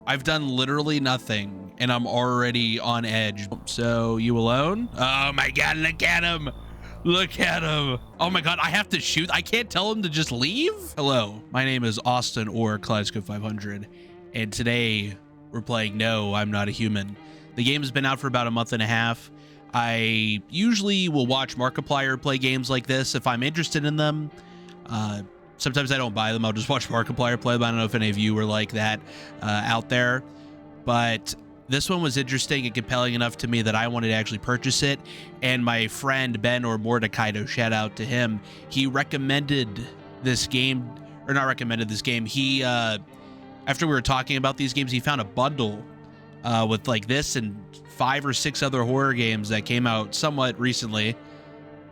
I've done literally nothing and I'm already on edge. So you alone? Oh my God, look at him. Look at him. Oh my God, I have to shoot. I can't tell him to just leave. Hello, my name is Austin or Kaleidoscope 500. And today we're playing No, I'm Not a Human. The game has been out for about a month and a half. I usually will watch Markiplier play games like this if I'm interested in them. Sometimes I don't buy them. I'll just watch Markiplier play them. I don't know if any of you were like that out there, but this one was interesting and compelling enough to me that I wanted to actually purchase it. And my friend Ben, or Mordecaido, shout out to him, he recommended this game, or not recommended this game. He, after we were talking about these games, he found a bundle with like this and 5 or 6 other horror games that came out somewhat recently.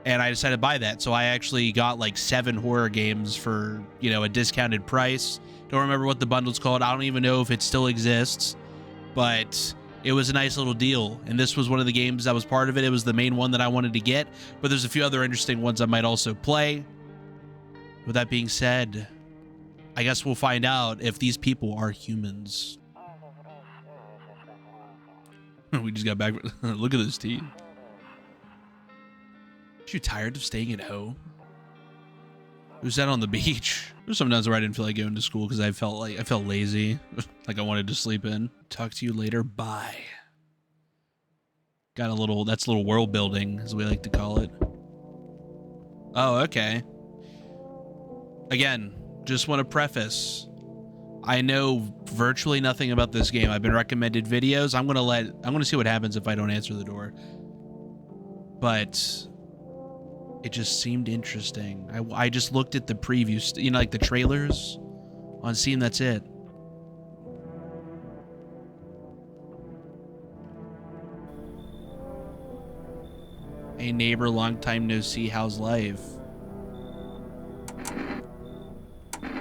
And I decided to buy that. So I actually got like 7 horror games for, you know, a discounted price. Don't remember what the bundle's called. I don't even know if it still exists, but it was a nice little deal. And this was one of the games that was part of it. It was the main one that I wanted to get, but there's a few other interesting ones I might also play. With that being said, I guess we'll find out if these people are humans. We just got back. Look at this teeth. Are you tired of staying at home? Who's that on the beach? There's sometimes where I didn't feel like going to school because I felt lazy, like I wanted to sleep in. Talk to you later. Bye. Got a little, that's a little world building, as we like to call it. Oh, okay. Again, just want to preface, I know virtually nothing about this game. I've been recommended videos. I'm gonna see what happens if I don't answer the door. But it just seemed interesting. I just looked at the previews, you know, like the trailers on Steam. That's it. Hey neighbor, long time no see. How's life?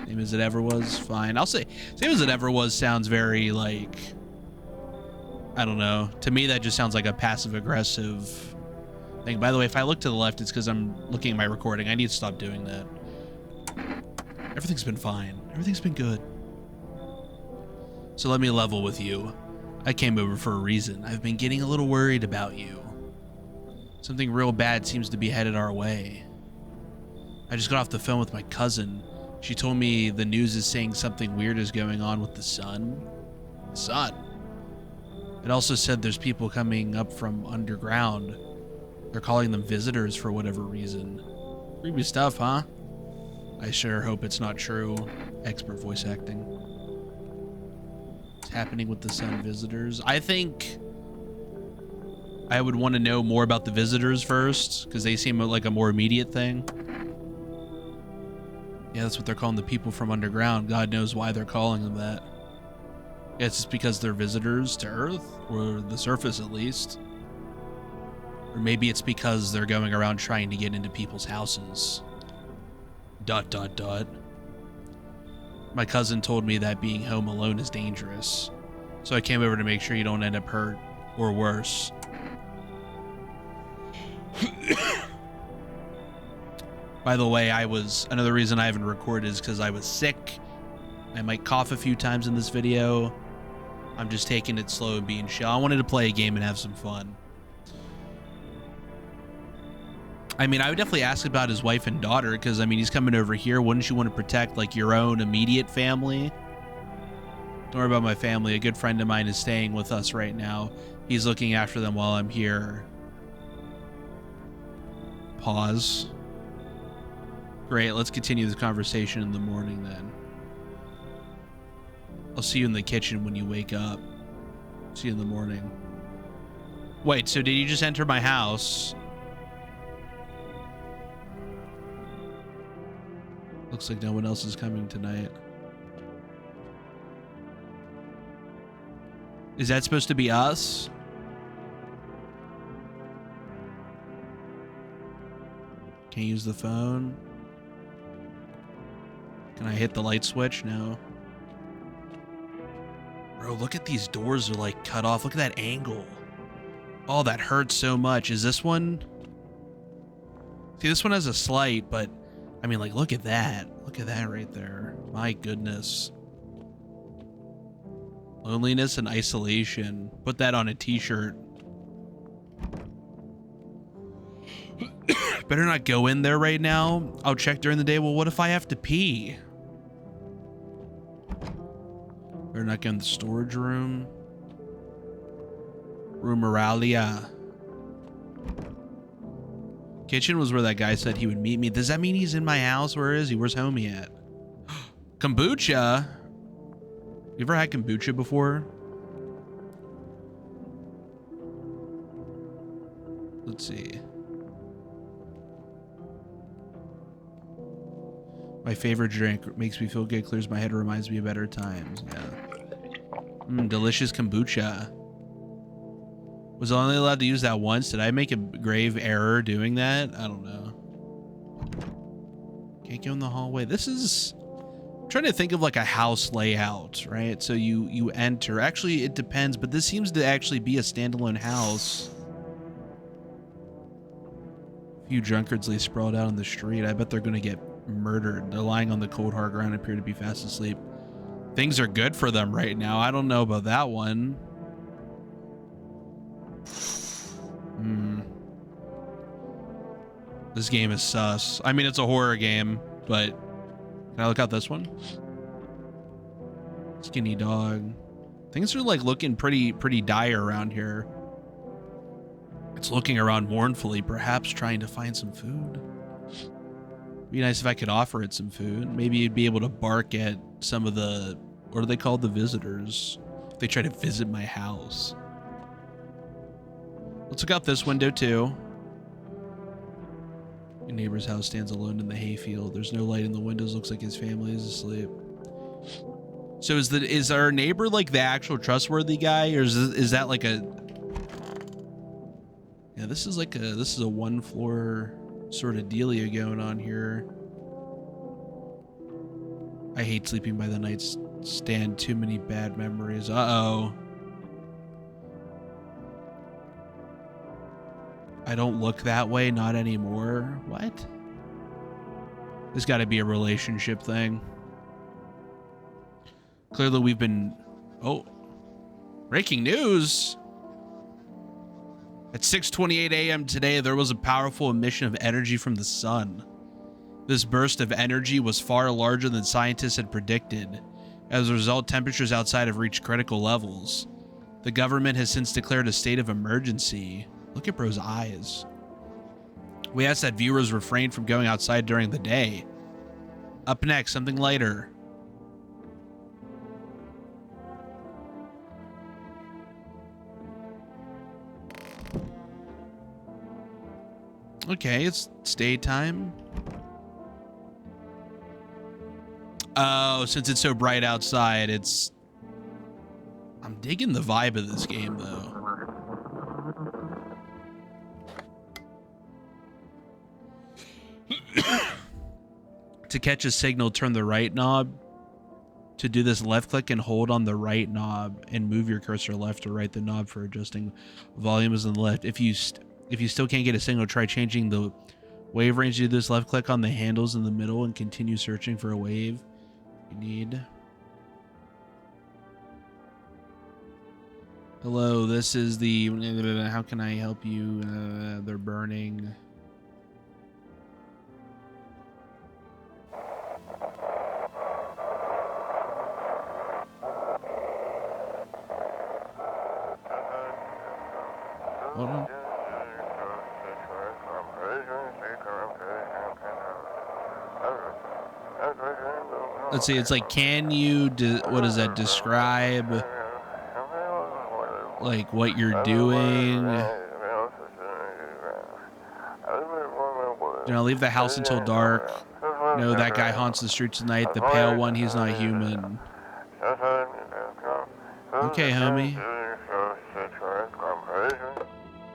Same as it ever was. Fine. I'll say same as it ever was sounds very like, I don't know. To me, that just sounds like a passive aggressive thing. By the way, if I look to the left, it's because I'm looking at my recording. I need to stop doing that. Everything's been fine. Everything's been good. So let me level with you. I came over for a reason. I've been getting a little worried about you. Something real bad seems to be headed our way. I just got off the phone with my cousin. She told me the news is saying something weird is going on with the sun. Sun? It also said there's people coming up from underground. They're calling them visitors for whatever reason. Creepy stuff, huh? I sure hope it's not true. Expert voice acting. What's happening with the sun visitors? I think I would want to know more about the visitors first, because they seem like a more immediate thing. Yeah, that's what they're calling the people from underground. God knows why they're calling them that. Yeah, it's just because they're visitors to Earth, or the surface at least. Or maybe it's because they're going around trying to get into people's houses. ... My cousin told me that being home alone is dangerous. So I came over to make sure you don't end up hurt or worse. By the way, another reason I haven't recorded is because I was sick. I might cough a few times in this video. I'm just taking it slow and being chill. I wanted to play a game and have some fun. I mean, I would definitely ask about his wife and daughter, because, I mean, he's coming over here. Wouldn't you want to protect, like, your own immediate family? Don't worry about my family. A good friend of mine is staying with us right now. He's looking after them while I'm here. Pause. Great, let's continue this conversation in the morning, then. I'll see you in the kitchen when you wake up. See you in the morning. Wait, so did you just enter my house? Looks like no one else is coming tonight. Is that supposed to be us? Can't use the phone. Can I hit the light switch? No. Bro, look at these doors are like cut off. Look at that angle. Oh, that hurts so much. Is this one? See, this one has a slight, but I mean, like, look at that. Look at that right there. My goodness. Loneliness and isolation. Put that on a t-shirt. Better not go in there right now. I'll check during the day. Well, what if I have to pee? Better not go in the storage room. Rumeralia. Kitchen was where that guy said he would meet me. Does that mean he's in my house? Where is he? Where's homie at? Kombucha. You ever had kombucha before? Let's see. My favorite drink. Makes me feel good, clears my head, reminds me of better times. Yeah. Delicious kombucha. Was I only allowed to use that once? Did I make a grave error doing that? I don't know. Can't go in the hallway. This is... I'm trying to think of like a house layout, right? So you enter. Actually, it depends, but this seems to actually be a standalone house. A few drunkards lay sprawled out on the street. I bet they're going to get murdered. They're lying on the cold hard ground and appear to be fast asleep. Things are good for them right now. I don't know about that one. This game is sus. I mean, it's a horror game, but can I look out this one? Skinny dog. Things are like looking pretty dire around here. It's looking around mournfully, perhaps trying to find some food. Be nice if I could offer it some food. Maybe you'd be able to bark at some of the, what are they called? The visitors. If they try to visit my house. Let's look out this window too. Your neighbor's house stands alone in the hayfield. There's no light in the windows. Looks like his family is asleep. So is our neighbor like the actual trustworthy guy, or is that like a? Yeah, this is a one floor sort of dealio going on here. I hate sleeping by the nightstand. Too many bad memories. Uh-oh. I don't look that way, not anymore. What? There's got to be a relationship thing. Clearly we've been... Oh. Breaking news. At 6:28 a.m. today, there was a powerful emission of energy from the sun. This burst of energy was far larger than scientists had predicted. As a result, temperatures outside have reached critical levels. The government has since declared a state of emergency. Look at bro's eyes. We ask that viewers refrain from going outside during the day. Up next, something lighter. Okay, it's daytime. Oh, since it's so bright outside, it's... I'm digging the vibe of this game, though. To catch a signal, turn the right knob. To do this, left click and hold on the right knob and move your cursor left or right. The knob for adjusting volume is on the left. If you still can't get a signal, try changing the wave range. Do this, left click on the handles in the middle and continue searching for a wave you need. Hello, this is the... How can I help you? They're burning. Hold on. Let's see, it's like, can you, what does that describe? Like what you're doing? You know, leave the house until dark. No, that guy haunts the streets tonight. The pale one, he's not human. Okay, homie.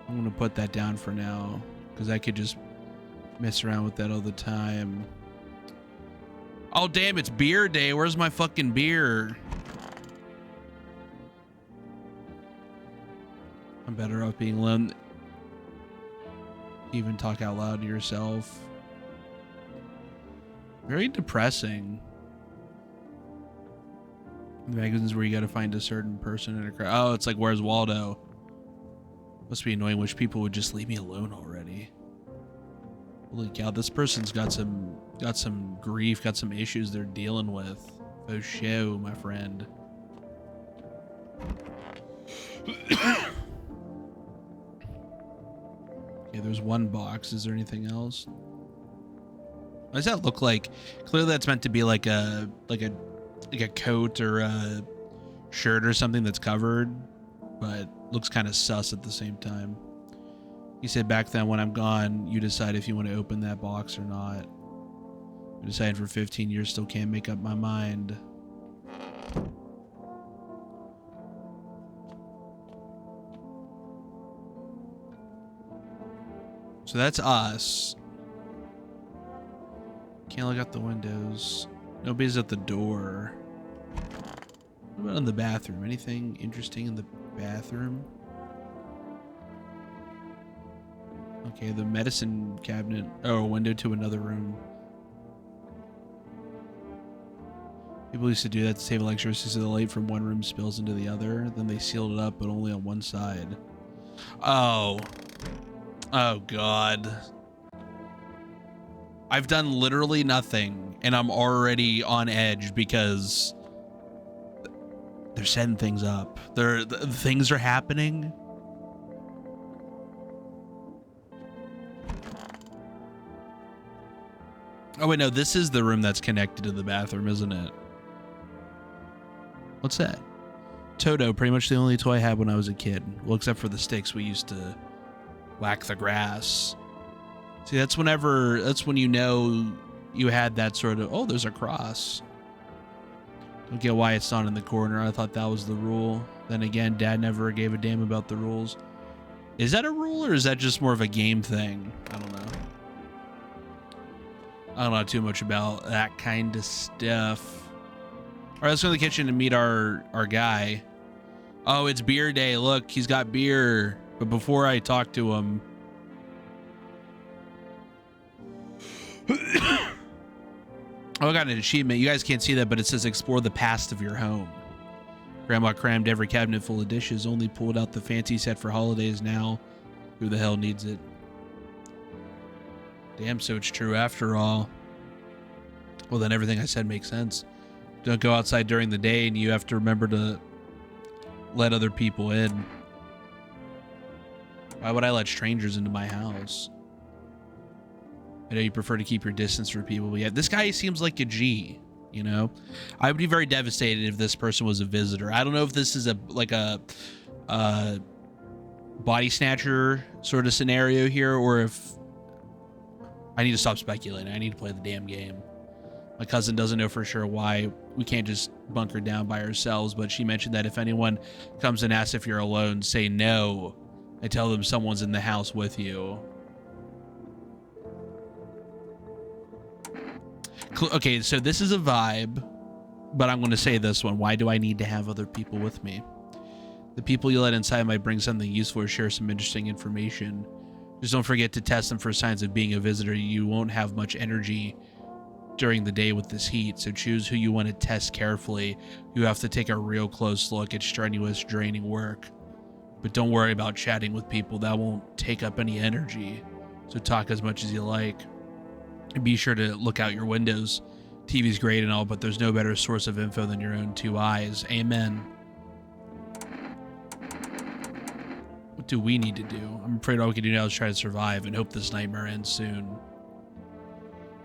I'm gonna put that down for now, because I could just mess around with that all the time. Oh, damn, it's beer day. Where's my fucking beer? I'm better off being alone. Even talk out loud to yourself. Very depressing. The magazines where you got to find a certain person in a crowd. Oh, it's like Where's Waldo? Must be annoying. Wish people would just leave me alone already. Holy cow, this person's got some grief, got some issues they're dealing with. Oh, show, my friend. Okay, there's one box. Is there anything else? What does that look like? Clearly that's meant to be like a coat or a shirt or something that's covered, but looks kind of sus at the same time. He said back then, when I'm gone, you decide if you want to open that box or not. I decided for 15 years, still can't make up my mind. So that's us. Can't look out the windows. Nobody's at the door. What about in the bathroom? Anything interesting in the bathroom? Okay, the medicine cabinet. Oh, a window to another room. People used to do that to save electricity, so the light from one room spills into the other. Then they sealed it up, but only on one side. Oh. Oh, God. I've done literally nothing, and I'm already on edge because they're setting things up. Things are happening. Oh, wait, no, this is the room that's connected to the bathroom, isn't it? What's that? Toto, pretty much the only toy I had when I was a kid. Well, except for the sticks we used to whack the grass. See, that's when you know you had that sort of, oh, there's a cross. Don't get why it's not in the corner. I thought that was the rule. Then again, Dad never gave a damn about the rules. Is that a rule or is that just more of a game thing? I don't know. I don't know too much about that kind of stuff. All right, let's go to the kitchen and meet our guy. Oh, it's beer day. Look, he's got beer. But before I talk to him, oh, I got an achievement. You guys can't see that, but it says explore the past of your home. Grandma crammed every cabinet full of dishes, only pulled out the fancy set for holidays now. Who the hell needs it? Damn, so it's true after all. Well, then everything I said makes sense. Don't go outside during the day, and you have to remember to let other people in. Why would I let strangers into my house? I know you prefer to keep your distance from people, but yeah, this guy seems like a G, you know? I would be very devastated if this person was a visitor. I don't know if this is a body snatcher sort of scenario here, or if I need to stop speculating. I need to play the damn game. My cousin doesn't know for sure why we can't just bunker down by ourselves, but she mentioned that if anyone comes and asks if you're alone, say no. I tell them someone's in the house with you. Okay, so this is a vibe, but I'm going to say this one. Why do I need to have other people with me? The people you let inside might bring something useful or share some interesting information. Just don't forget to test them for signs of being a visitor. You won't have much energy during the day with this heat, so choose who you want to test carefully. You have to take a real close look at strenuous, draining work. But don't worry about chatting with people. That won't take up any energy. So talk as much as you like. And be sure to look out your windows. TV's great and all, but there's no better source of info than your own two eyes. Amen. What do we need to do? I'm afraid all we can do now is try to survive and hope this nightmare ends soon.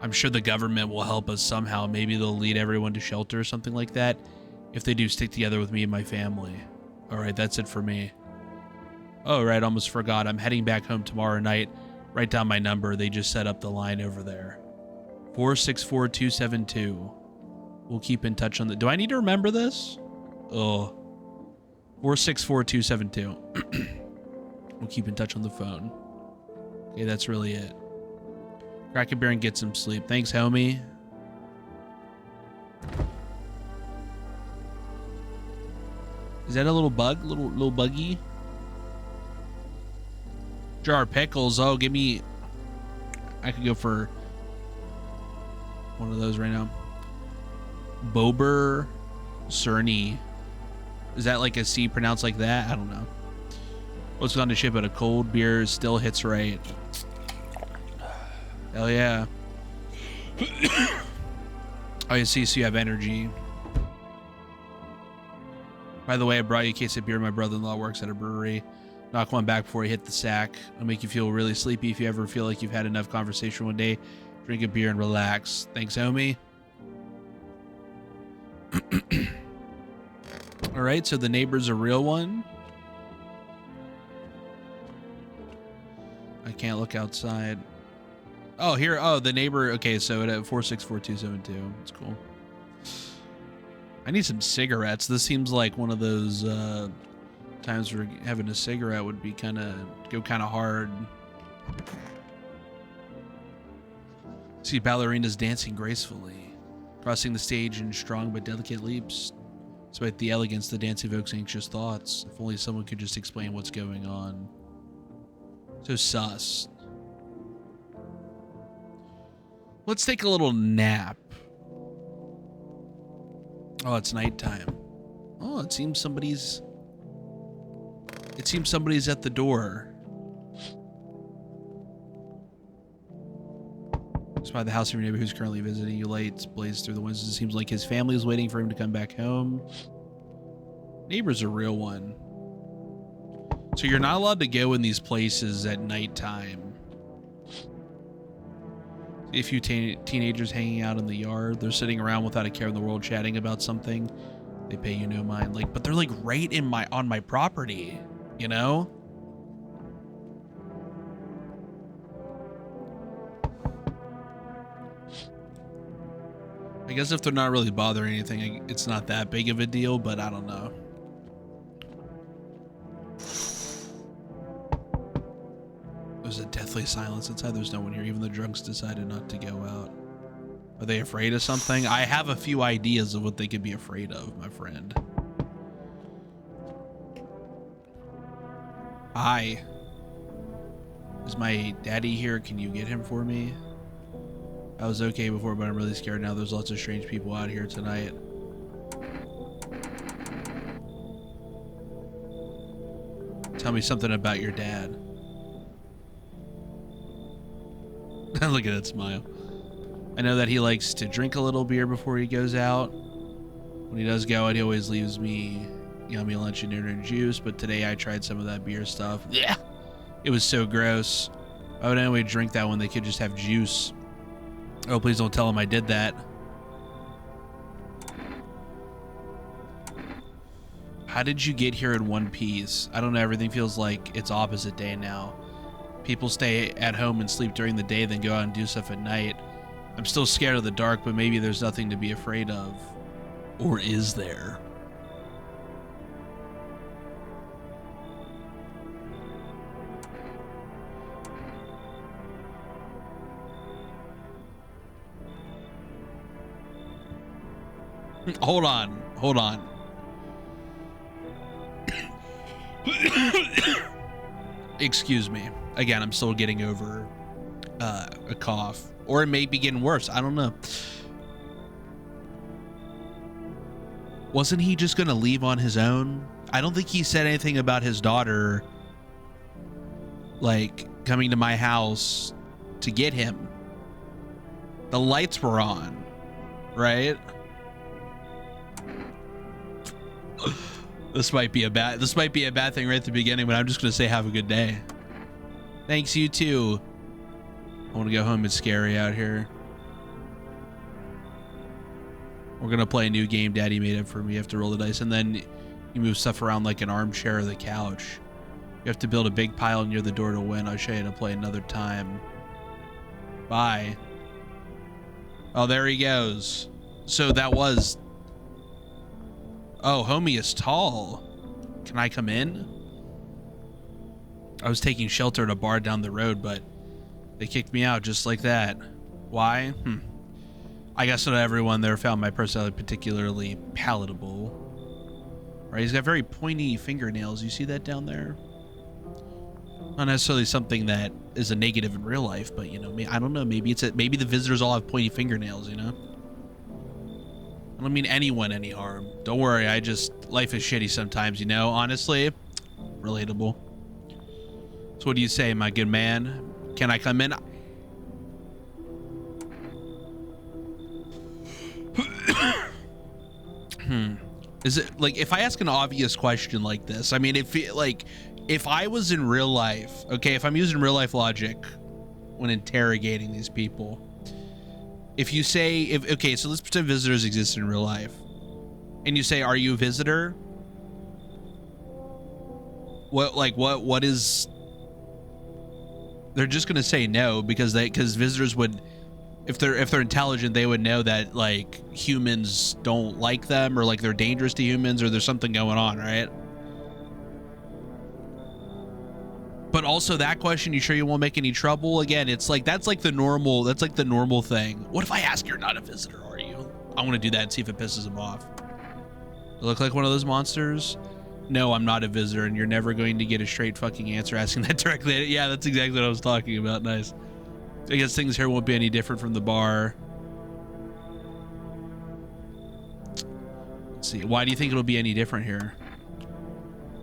I'm sure the government will help us somehow. Maybe they'll lead everyone to shelter or something like that. If they do, stick together with me and my family. All right, that's it for me. Oh, right, almost forgot. I'm heading back home tomorrow night. Write down my number. They just set up the line over there. 464-272. We'll keep in touch on the... Do I need to remember this? Oh. 464-272. We'll keep in touch on the phone. Okay, that's really it. Crack a beer and get some sleep. Thanks, homie. Is that a little bug? Little buggy? Jar of pickles. Oh, give me... I could go for one of those right now. Bober Cerny. Is that like a C pronounced like that? I don't know. What's on the ship, but a cold beer still hits right. Hell yeah. Oh, you see, so you have energy. By the way, I brought you a case of beer. My brother-in-law works at a brewery. Knock one back before you hit the sack. It'll make you feel really sleepy. If you ever feel like you've had enough conversation one day, drink a beer and relax. Thanks, homie. All right, so the neighbor's a real one. I can't look outside. Oh, here. Oh, the neighbor. Okay, so at 464272. That's cool. I need some cigarettes. This seems like one of those times where having a cigarette would be go kind of hard. See ballerinas dancing gracefully, crossing the stage in strong but delicate leaps. Despite the elegance, the dance evokes anxious thoughts. If only someone could just explain what's going on. So sus. Let's take a little nap. Oh, it's nighttime. Oh, it seems somebody's at the door. It's by the house of your neighbor who's currently visiting you. Lights blaze through the windows. It seems like his family is waiting for him to come back home. Neighbor's a real one. So you're not allowed to go in these places at nighttime. See a few teenagers hanging out in the yard. They're sitting around without a care in the world, chatting about something. They pay you no mind. Like, but they're like right on my property, you know? I guess if they're not really bothering anything, it's not that big of a deal, but I don't know. There's a deathly silence inside. There's no one here. Even the drunks decided not to go out. Are they afraid of something? I have a few ideas of what they could be afraid of, my friend. Hi. Is my daddy here? Can you get him for me? I was okay before, but I'm really scared now. There's lots of strange people out here tonight. Tell me something about your dad. Look at that smile. I know that he likes to drink a little beer before he goes out. When he does go out, he always leaves me yummy lunch and dinner and juice, but today I tried some of that beer stuff. Yeah, it was so gross. Why would anyone drink that when they could just have juice? Oh, please don't tell him I did that. How did you get here in one piece? I don't know, everything feels like it's opposite day now. People stay at home and sleep during the day, then go out and do stuff at night. I'm still scared of the dark, but maybe there's nothing to be afraid of. Or is there? Hold on. Excuse me. Again, I'm still getting over a cough. Or it may be getting worse. I don't know. Wasn't he just going to leave on his own? I don't think he said anything about his daughter, like, coming to my house to get him. The lights were on, right? This might be a bad thing right at the beginning, but I'm just going to say have a good day. Thanks, you too. I want to go home. It's scary out here. We're going to play a new game Daddy made up for me. You have to roll the dice, and then you move stuff around like an armchair or the couch. You have to build a big pile near the door to win. I'll show you how to play another time. Bye. Oh, there he goes. So that was... Oh, homie is tall. Can I come in? I was taking shelter at a bar down the road, but they kicked me out just like that. Why? I guess not everyone there found my personality particularly palatable. Right, he's got very pointy fingernails. You see that down there? Not necessarily something that is a negative in real life, but you know, I don't know. Maybe the visitors all have pointy fingernails. You know. I don't mean anyone any harm. Don't worry, life is shitty sometimes, you know, honestly. Relatable. So what do you say, my good man? Can I come in? Is it like, if I ask an obvious question like this, I mean, if I was in real life, okay, if I'm using real life logic when interrogating these people, if you say, okay, so let's pretend visitors exist in real life, and you say, are you a visitor? What is, they're just gonna say no, because visitors would, if they're intelligent, they would know that like humans don't like them, or like they're dangerous to humans, or there's something going on, right? But also that question, you sure you won't make any trouble? Again, it's like, that's like the normal thing. What if I ask, you're not a visitor, are you? I want to do that and see if it pisses him off. I look like one of those monsters? No, I'm not a visitor, and you're never going to get a straight fucking answer asking that directly. Yeah, that's exactly what I was talking about. Nice. I guess things here won't be any different from the bar. Let's see. Why do you think it'll be any different here?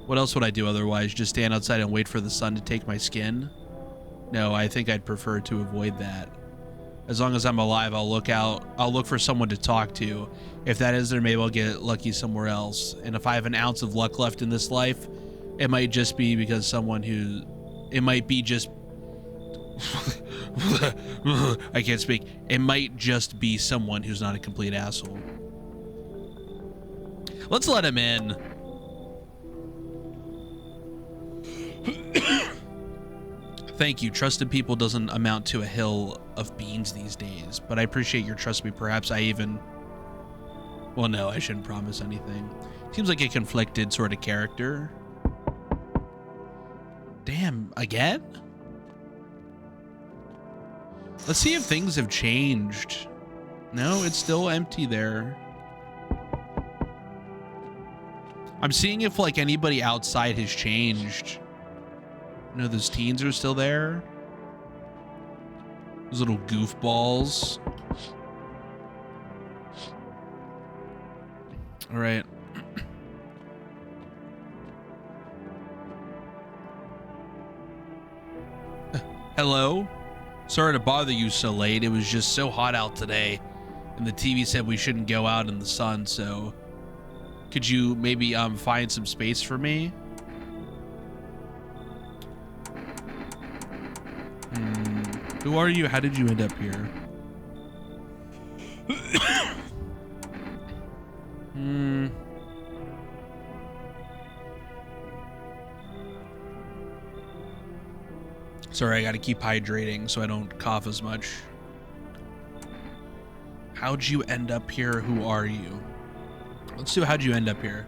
What else would I do otherwise? Just stand outside and wait for the sun to take my skin? No, I think I'd prefer to avoid that. As long as I'm alive, I'll look for someone to talk to. If that is there, maybe I'll get lucky somewhere else. And if I have an ounce of luck left in this life, it might just be because it might be just I can't speak. It might just be someone who's not a complete asshole. Let's let him in. Thank you. Trusted people doesn't amount to a hill of beans these days, but I appreciate your trust me. Perhaps I even... Well, no, I shouldn't promise anything. Seems like a conflicted sort of character. Damn, again? Let's see if things have changed. No, it's still empty there. I'm seeing if like anybody outside has changed. No, those teens are still there. Those little goofballs. All right. Hello? Sorry to bother you so late. It was just so hot out today, and the TV said we shouldn't go out in the sun, so could you maybe find some space for me? Who are you? How did you end up here? Sorry, I gotta keep hydrating so I don't cough as much. How'd you end up here? Who are you? Let's do how'd you end up here.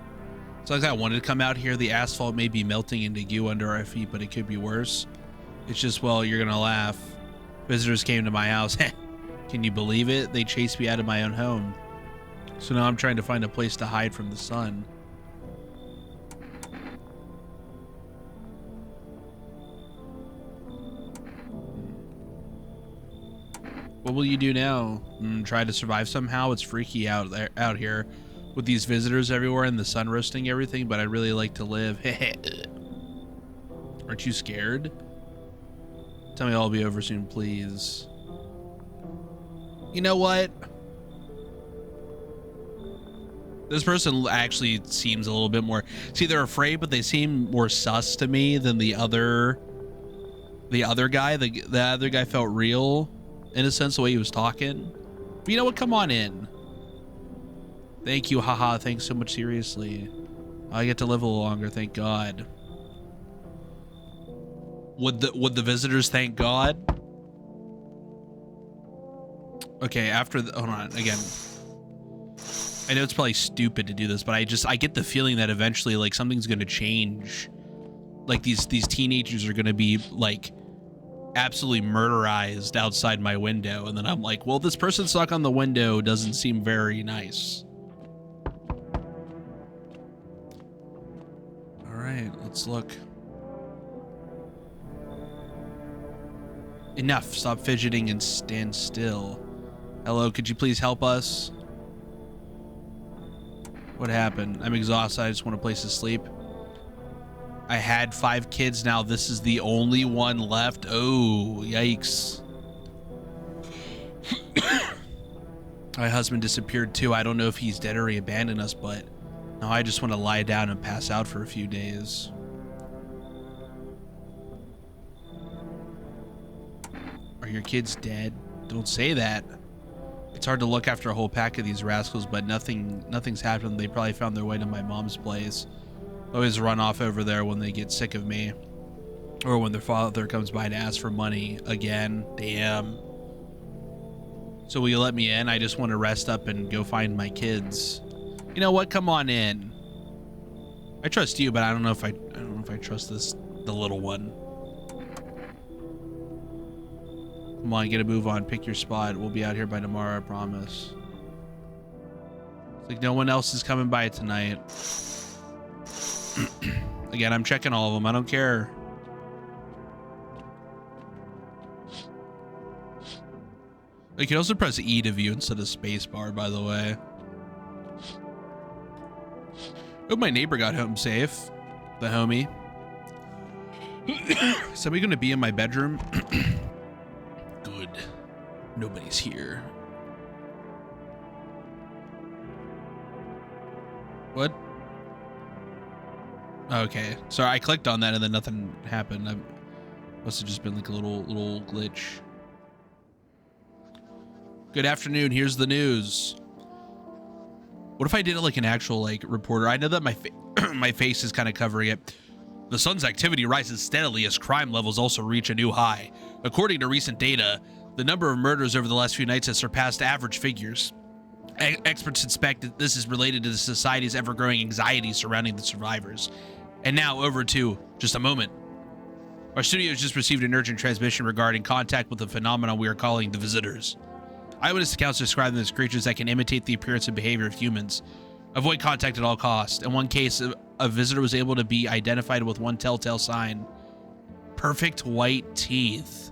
It's like I wanted to come out here. The asphalt may be melting into goo under our feet, but it could be worse. It's just, well, you're gonna laugh. Visitors came to my house. Can you believe it? They chased me out of my own home. So now I'm trying to find a place to hide from the sun. What will you do now? Try to survive somehow? It's freaky out here with these visitors everywhere and the sun roasting everything, but I'd really like to live. Aren't you scared? Tell me I'll be over soon, please. You know what? This person actually seems a little bit more... See, they're afraid, but they seem more sus to me than the other guy. The other guy felt real, in a sense, the way he was talking. But you know what? Come on in. Thank you, haha. Thanks so much, seriously. I get to live a little longer, thank God. Would the visitors thank God? Okay, after the... Hold on, again. I know it's probably stupid to do this, but I get the feeling that eventually, like, something's gonna change. Like, these teenagers are gonna be, like, absolutely murderized outside my window, and then I'm like, well, this person stuck on the window doesn't seem very nice. All right, let's look. Enough, stop fidgeting and stand still. Hello, could you please help us? What happened? I'm exhausted. I just want a place to sleep. I had 5 kids. Now this is the only one left. Oh, yikes. My husband disappeared too. I don't know if he's dead or he abandoned us, but now I just want to lie down and pass out for a few days. Are your kids dead? Don't say that. It's hard to look after a whole pack of these rascals, but nothing's happened. They probably found their way to my mom's place. Always run off over there when they get sick of me, or when their father comes by to ask for money again. Damn. So will you let me in? I just want to rest up and go find my kids. You know what? Come on in. I trust you, but I don't know if I trust the little one. Come on, get a move on. Pick your spot. We'll be out here by tomorrow, I promise. It's like no one else is coming by tonight. Again, I'm checking all of them. I don't care. You can also press E to view instead of space bar, by the way. Oh, my neighbor got home safe. The homie. Is somebody going to be in my bedroom? Good. Nobody's here. What? Okay. Sorry, I clicked on that and then nothing happened. I must have just been like a little glitch. Good afternoon. Here's the news. What if I did it like an actual like reporter? I know that my face is kind of covering it. The sun's activity rises steadily as crime levels also reach a new high. According to recent data, the number of murders over the last few nights has surpassed average figures. Experts suspect that this is related to the society's ever-growing anxiety surrounding the survivors. And now over to just a moment. Our studio has just received an urgent transmission regarding contact with the phenomenon we are calling the visitors. Eyewitness accounts describe them as creatures that can imitate the appearance and behavior of humans. Avoid contact at all costs. In one case, a visitor was able to be identified with one telltale sign. Perfect white teeth.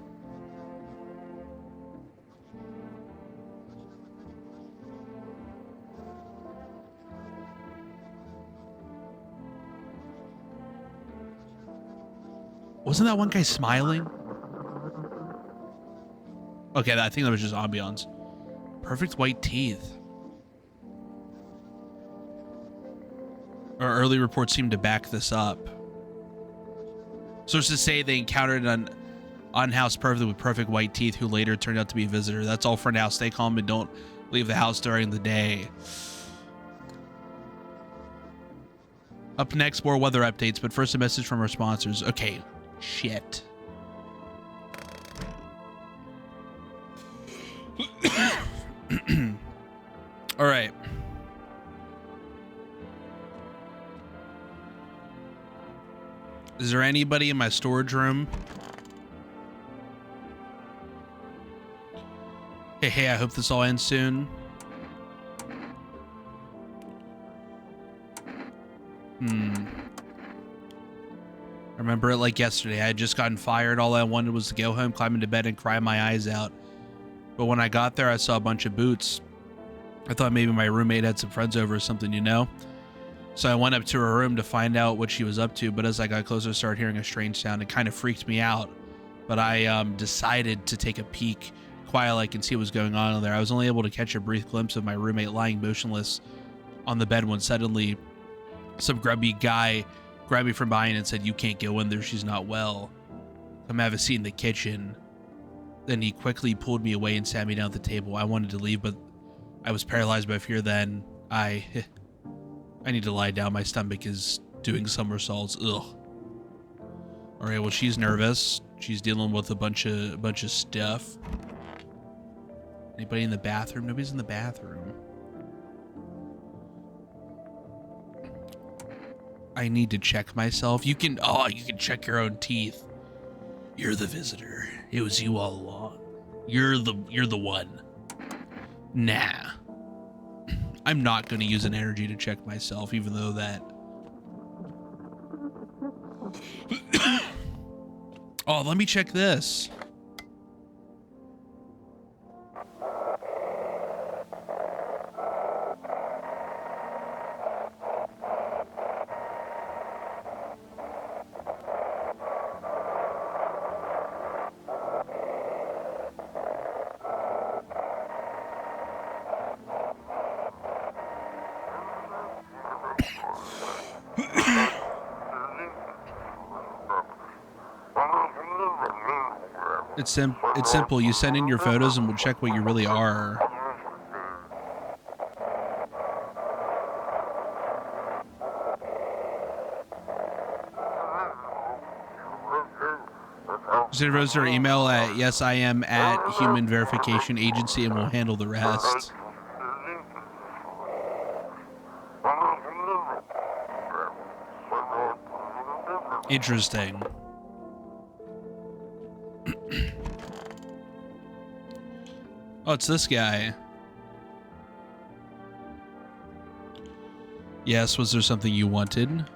Wasn't that one guy smiling? Okay, I think that was just ambiance. Perfect white teeth. Our early reports seem to back this up. Sources say they encountered an unhoused person with perfect white teeth who later turned out to be a visitor. That's all for now. Stay calm and don't leave the house during the day. Up next, more weather updates, but first a message from our sponsors. Okay, shit. All right. Is there anybody in my storage room? Hey, I hope this all ends soon. I remember it like yesterday. I had just gotten fired. All I wanted was to go home, climb into bed, and cry my eyes out. But when I got there, I saw a bunch of boots. I thought maybe my roommate had some friends over or something, you know? So I went up to her room to find out what she was up to, but as I got closer, I started hearing a strange sound. It kind of freaked me out, but I decided to take a peek quiet-like and see what was going on in there. I was only able to catch a brief glimpse of my roommate lying motionless on the bed when suddenly some grubby guy grabbed me from behind and said, "You can't go in there, she's not well. Come have a seat in the kitchen." Then he quickly pulled me away and sat me down at the table. I wanted to leave, but I was paralyzed by fear then. I need to lie down. My stomach is doing somersaults. Ugh. All right, well, she's nervous. She's dealing with a bunch of stuff. Anybody in the bathroom? Nobody's in the bathroom. I need to check myself. You can check your own teeth. You're the visitor. It was you all along. You're the one. Nah. I'm not going to use an energy to check myself, even though that... Oh, let me check this. It's simple. You send in your photos and we'll check what you really are. Send Rose our email at yesiam@Human Verification Agency and we'll handle the rest. Interesting. Oh, it's this guy. Yes, was there something you wanted?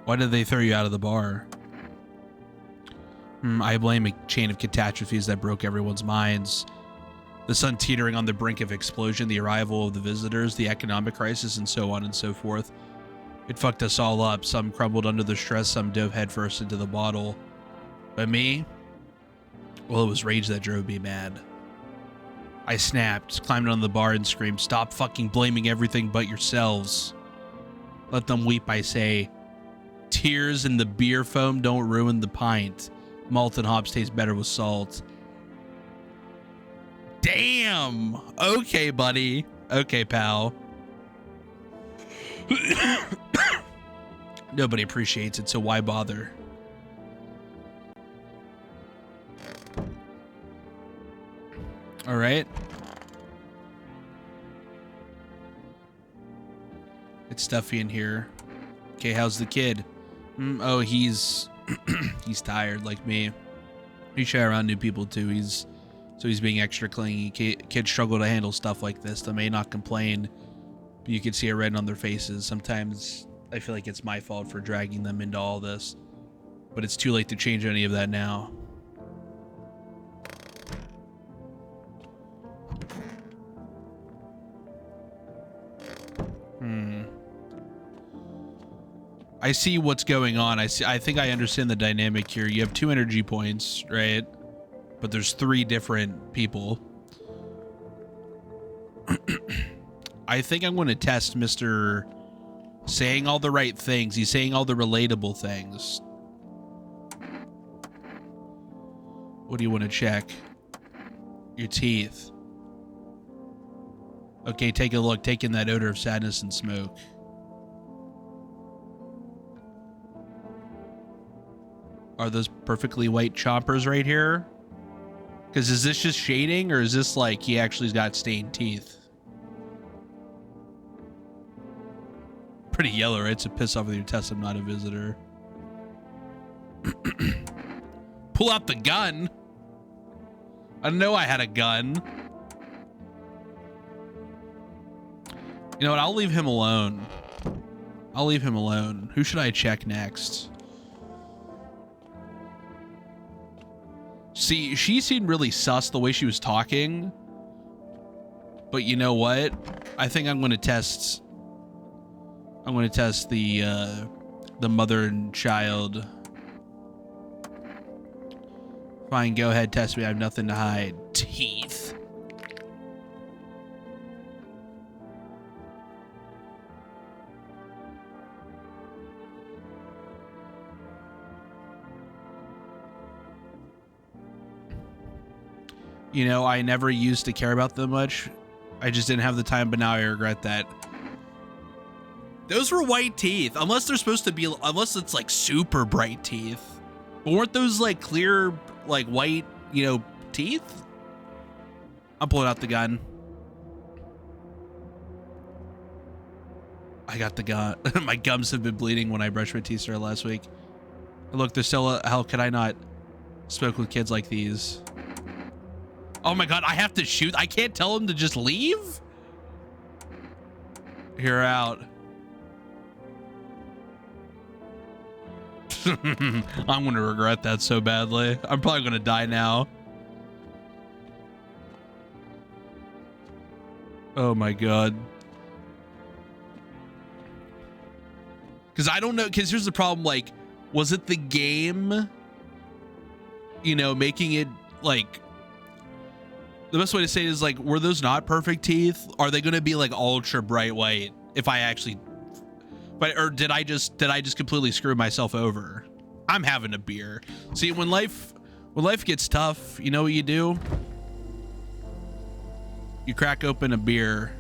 Why did they throw you out of the bar? I blame a chain of catastrophes that broke everyone's minds. The sun teetering on the brink of explosion, the arrival of the visitors, the economic crisis, and so on and so forth. It fucked us all up. Some crumbled under the stress, some dove headfirst into the bottle. But me? Well, it was rage that drove me mad. I snapped, climbed on the bar and screamed, "Stop fucking blaming everything but yourselves. Let them weep, I say. Tears in the beer foam don't ruin the pint. Malt and hops taste better with salt." Damn! Okay, buddy. Okay, pal. Nobody appreciates it, so why bother? All right. It's stuffy in here. Okay, how's the kid? Oh, he's he's tired like me. He's shy around new people too. He's being extra clingy. Kids struggle to handle stuff like this. They may not complain, but you can see it written on their faces. Sometimes I feel like it's my fault for dragging them into all this, but it's too late to change any of that now. I see what's going on. I think I understand the dynamic here. You have 2 energy points, right? But there's 3 different people. I think I'm going to test Mr. saying all the right things. He's saying all the relatable things. What do you want to check? Your teeth. Okay, take a look. Take in that odor of sadness and smoke. Are those perfectly white chompers right here? Because is this just shading, or is this like he actually's got stained teeth? Pretty yellow, right? So piss off with your test. I'm not a visitor. Pull out the gun. I know I had a gun. You know what? I'll leave him alone. I'll leave him alone. Who should I check next? See, she seemed really sus the way she was talking. But you know what? I think I'm going to test the mother and child. Fine, go ahead, test me. I have nothing to hide. Teeth. You know, I never used to care about them much. I just didn't have the time, but now I regret that. Those were white teeth, unless they're supposed to be, unless it's like super bright teeth. But weren't those like clear, like white, you know, teeth? I'm pulling out the gun. I got the gun. My gums have been bleeding when I brushed my teeth last week. Look, there's still how could I not smoke with kids like these? Oh my God, I have to shoot. I can't tell him to just leave? You're out. I'm going to regret that so badly. I'm probably going to die now. Oh my God. Because I don't know, because here's the problem, like, was it the game, you know, making it, like, the best way to say it is, like, were those not perfect teeth? Are they going to be, like, ultra bright white if I actually, but, or did I just completely screw myself over? I'm having a beer. See, when life When life gets tough, you know what you do? You crack open a beer.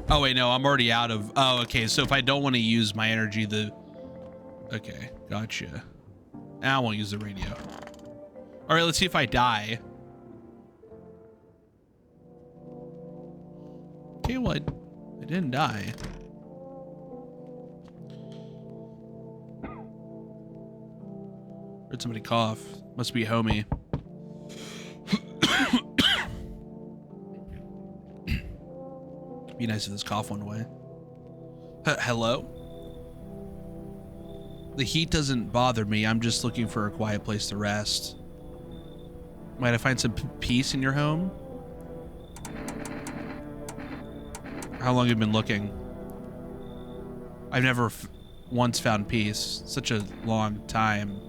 Oh wait, no, I'm already out of, oh, okay. So if I don't want to use my energy, okay, gotcha. I won't use the radio. All right, let's see if I die. Okay, well, I didn't die. Heard somebody cough. Must be homie. Be nice if this cough went away. Hello? The heat doesn't bother me. I'm just looking for a quiet place to rest. Might I find some peace in your home? How long have you been looking? I've never once found peace. Such a long time.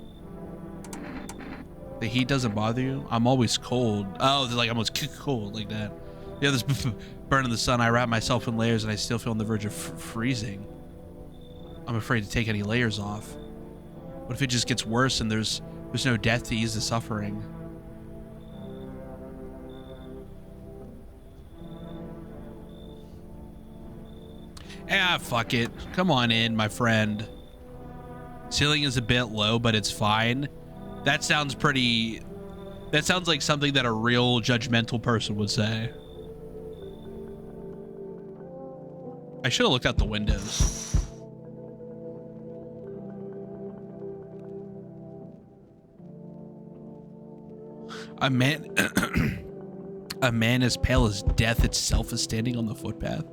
The heat doesn't bother you? I'm always cold. Oh, they're like almost cold like that. Yeah, this burn in the sun. I wrap myself in layers and I still feel on the verge of freezing. I'm afraid to take any layers off. What if it just gets worse and there's no death to ease the suffering? Ah, fuck it. Come on in, my friend. Ceiling is a bit low, but it's fine. That sounds pretty... That sounds like something that a real judgmental person would say. I should have looked out the windows. A man... A man as pale as death itself is standing on the footpath.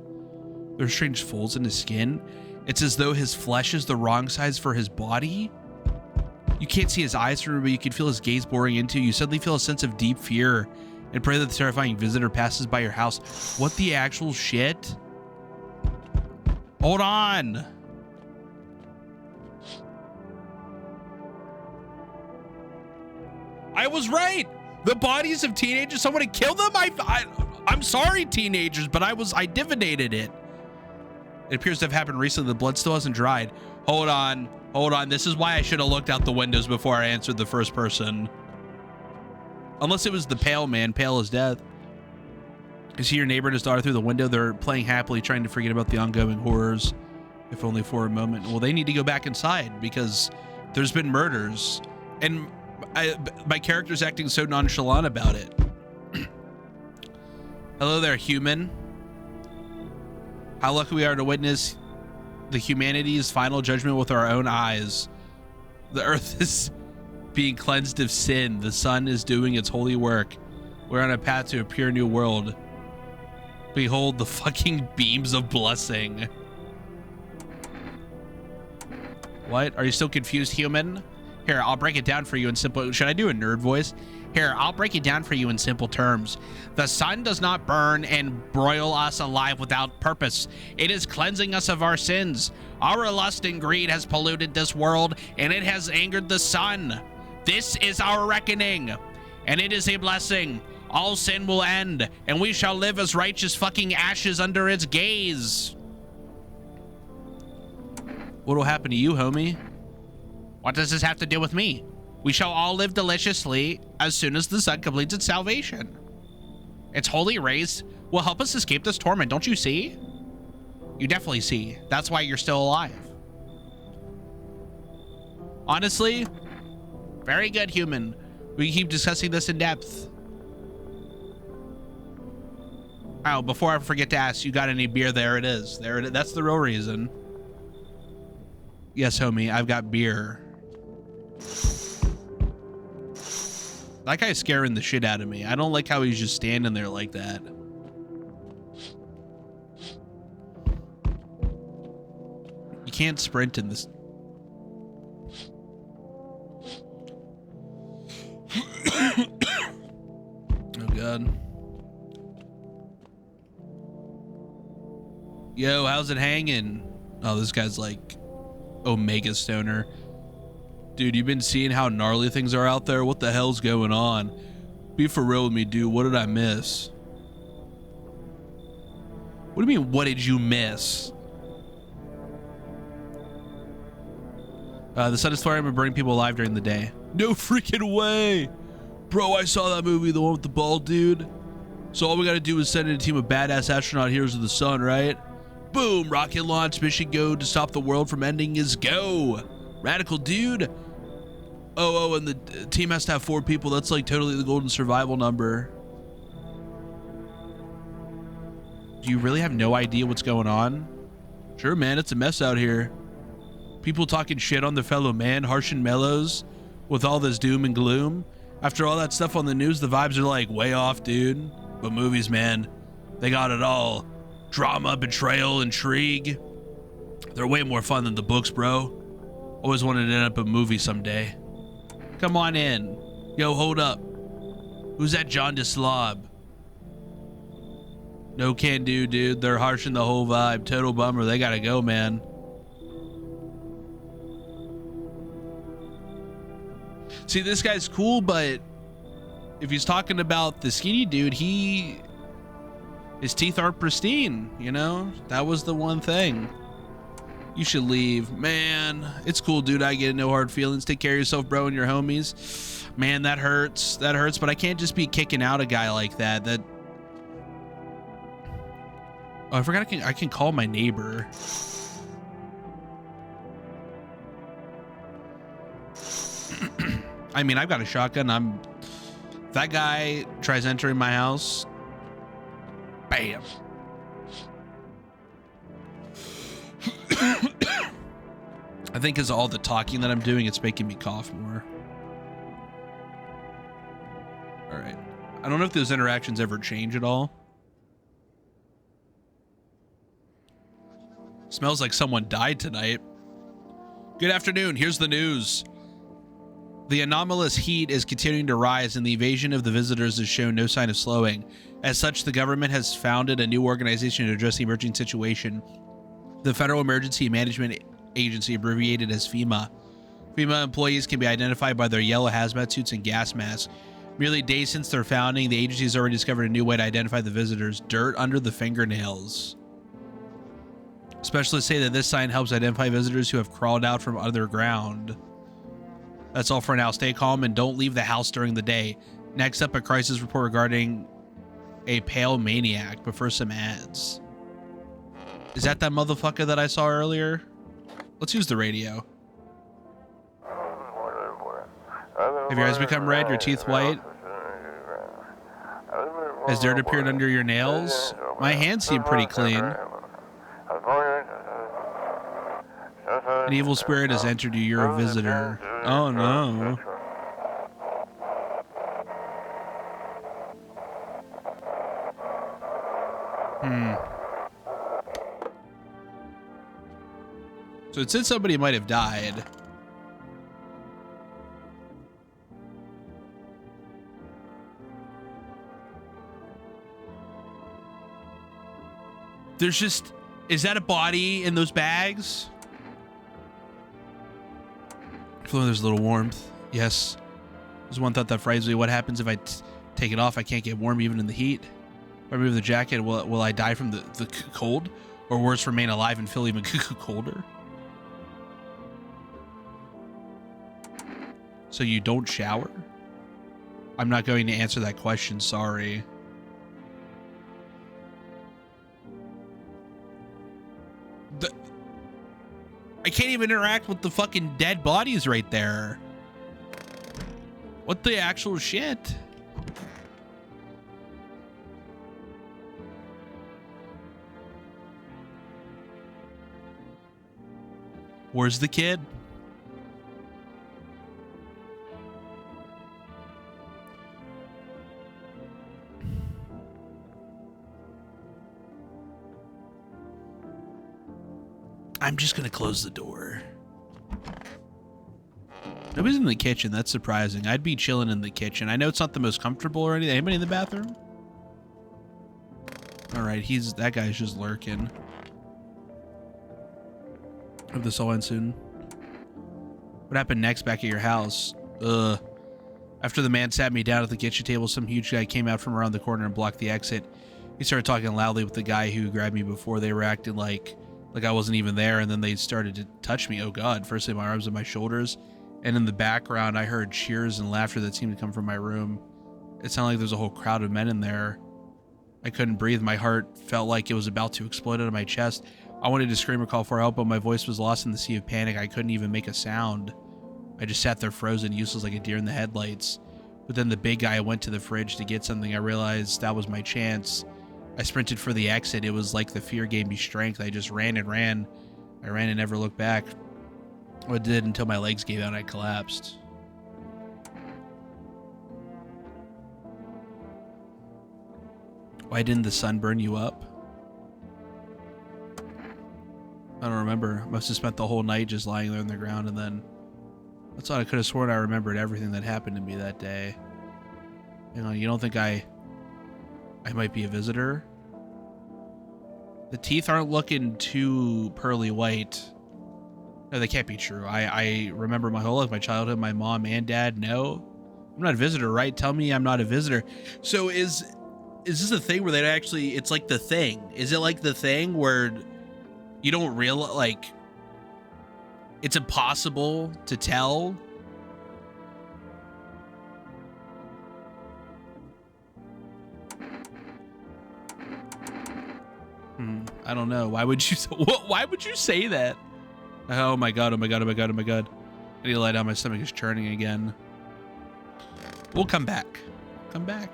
There are strange folds in his skin. It's as though his flesh is the wrong size for his body. You can't see his eyes through, but you can feel his gaze boring into you. You suddenly feel a sense of deep fear and pray that the terrifying visitor passes by your house. What the actual shit? Hold on. I was right. The bodies of teenagers, someone had killed them? I'm sorry, teenagers, but I divinated it. It appears to have happened recently. The blood still hasn't dried. Hold on. Hold on. This is why I should have looked out the windows before I answered the first person. Unless it was the pale man, pale as death. You see your neighbor and his daughter through the window. They're playing happily, trying to forget about the ongoing horrors, if only for a moment. Well, they need to go back inside because there's been murders. And my character's acting so nonchalant about it. Hello there, human. How lucky we are to witness the humanity's final judgment with our own eyes. The earth is being cleansed of sin. The sun is doing its holy work. We're on a path to a pure new world. Behold the fucking beams of blessing. What? Are you still confused, human? Here, I'll break it down for you in simple... Should I do a nerd voice? Here, I'll break it down for you in simple terms. The sun does not burn and broil us alive without purpose. It is cleansing us of our sins. Our lust and greed has polluted this world, and it has angered the sun. This is our reckoning, and it is a blessing. All sin will end, and we shall live as righteous fucking ashes under its gaze. What will happen to you, homie? What does this have to do with me? We shall all live deliciously as soon as the sun completes its salvation. Its holy rays will help us escape this torment, don't you see? You definitely see. That's why you're still alive. Honestly, very good, human. We can keep discussing this in depth. Oh, before I forget to ask, you got any beer? There it is. There it is. That's the real reason. Yes, homie, I've got beer. That guy's scaring the shit out of me. I don't like how he's just standing there like that. You can't sprint in this. Oh, God. Yo, how's it hanging? Oh, this guy's like Omega Stoner. Dude, you've been seeing how gnarly things are out there? What the hell's going on? Be for real with me, dude. What did I miss? What do you mean, what did you miss? The sun is flaring and burning people alive during the day. No freaking way. Bro, I saw that movie, the one with the bald dude. So all we gotta do is send in a team of badass astronaut heroes of the sun, right? Boom, rocket launch, mission go to stop the world from ending is go. Radical dude. Oh, and the team has to have 4 people. That's like totally the golden survival number. Do you really have no idea what's going on? Sure, man, it's a mess out here. People talking shit on their fellow man, harsh and mellows, with all this doom and gloom. After all that stuff on the news, the vibes are like way off, dude. But movies, man, they got it all. Drama, betrayal, intrigue. They're way more fun than the books, bro. Always wanted to end up a movie someday. Come on in. Yo, hold up. Who's that jaundiced slob? No can do, dude. They're harshing the whole vibe. Total bummer. They gotta go, man. See, this guy's cool, but if he's talking about the skinny dude, his teeth aren't pristine, you know? That was the one thing. You should leave. Man, it's cool, dude. I get no hard feelings. Take care of yourself, bro, and your homies. Man, that hurts. That hurts, but I can't just be kicking out a guy like that. Oh, I forgot I can call my neighbor. I mean, I've got a shotgun. If that guy tries entering my house, bam. I think because of all the talking that I'm doing, it's making me cough more. All right. I don't know if those interactions ever change at all. Smells like someone died tonight. Good afternoon. Here's the news. The anomalous heat is continuing to rise and the invasion of the visitors has shown no sign of slowing. As such, the government has founded a new organization to address the emerging situation. The Federal Emergency Management Agency, abbreviated as FEMA. FEMA employees can be identified by their yellow hazmat suits and gas masks. Merely days since their founding, the agency has already discovered a new way to identify the visitors: dirt under the fingernails. Specialists say that this sign helps identify visitors who have crawled out from underground. That's all for now. Stay calm and don't leave the house during the day. Next up, a crisis report regarding a pale maniac, but first some ads. Is that motherfucker that I saw earlier? Let's use the radio. Have your eyes become red, your teeth white? Has dirt appeared under your nails? My hands seem pretty clean. An evil spirit has entered you. You're a visitor. Oh no. So it said somebody might have died. There's just... Is that a body in those bags? Oh, there's a little warmth. Yes. There's one thought that frightens me. What happens if I take it off? I can't get warm even in the heat. If I remove the jacket, will I die from the cold? Or worse, remain alive and feel even colder? So you don't shower? I'm not going to answer that question, sorry. I can't even interact with the fucking dead bodies right there. What the actual shit? Where's the kid? I'm just gonna close the door. Nobody's in the kitchen. That's surprising. I'd be chilling in the kitchen. I know it's not the most comfortable or anything. Anybody in the bathroom? All right, that guy's just lurking. Hope this all ends soon. What happened next back at your house? Ugh. After the man sat me down at the kitchen table, some huge guy came out from around the corner and blocked the exit. He started talking loudly with the guy who grabbed me before. They were acting like like I wasn't even there, and then they started to touch me. Oh God, firstly my arms and my shoulders, and in the background I heard cheers and laughter that seemed to come from my room. It sounded like there was a whole crowd of men in there. I couldn't breathe. My heart felt like it was about to explode out of my chest. I wanted to scream or call for help, but my voice was lost in the sea of panic. I couldn't even make a sound. I just sat there frozen, useless like a deer in the headlights. But then the big guy went to the fridge to get something. I realized that was my chance. I sprinted for the exit. It was like the fear gave me strength. I just ran and ran. I ran and never looked back. I did until my legs gave out and I collapsed. Why didn't the sun burn you up? I don't remember. Must have spent the whole night just lying there on the ground, and then that's all. I could have sworn I remembered everything that happened to me that day. You know, you don't think I might be a visitor? The teeth aren't looking too pearly white. No, they can't be true. I remember my whole life, my childhood, my mom and dad. No, I'm not a visitor, right? Tell me I'm not a visitor. So is this a thing where they actually, it's like The Thing? Is it like The Thing where you don't realize, like, it's impossible to tell? I don't know. Why would you say that? Oh my God, oh my God, oh my God, oh my God. I need to lie down, my stomach is churning again. We'll come back. Come back.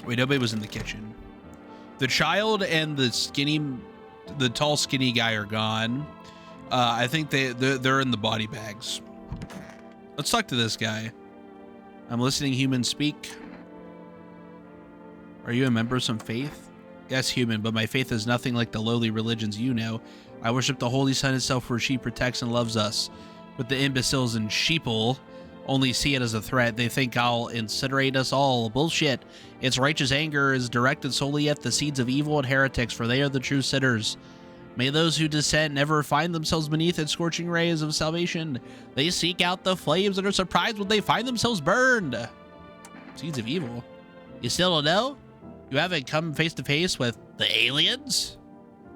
Wait, nobody was in the kitchen. The child and the tall skinny guy are gone. I think they're in the body bags. Let's talk to this guy. I'm listening. Human, speak. Are you a member of some faith? Yes, human, but my faith is nothing like the lowly religions you know. I worship the Holy Sun itself, for she protects and loves us. But the imbeciles and sheeple only see it as a threat. They think I'll incinerate us all. Bullshit. Its righteous anger is directed solely at the seeds of evil and heretics, for they are the true sinners. May those who dissent never find themselves beneath its scorching rays of salvation. They seek out the flames and are surprised when they find themselves burned. Seeds of evil? You still don't know? You haven't come face to face with the aliens?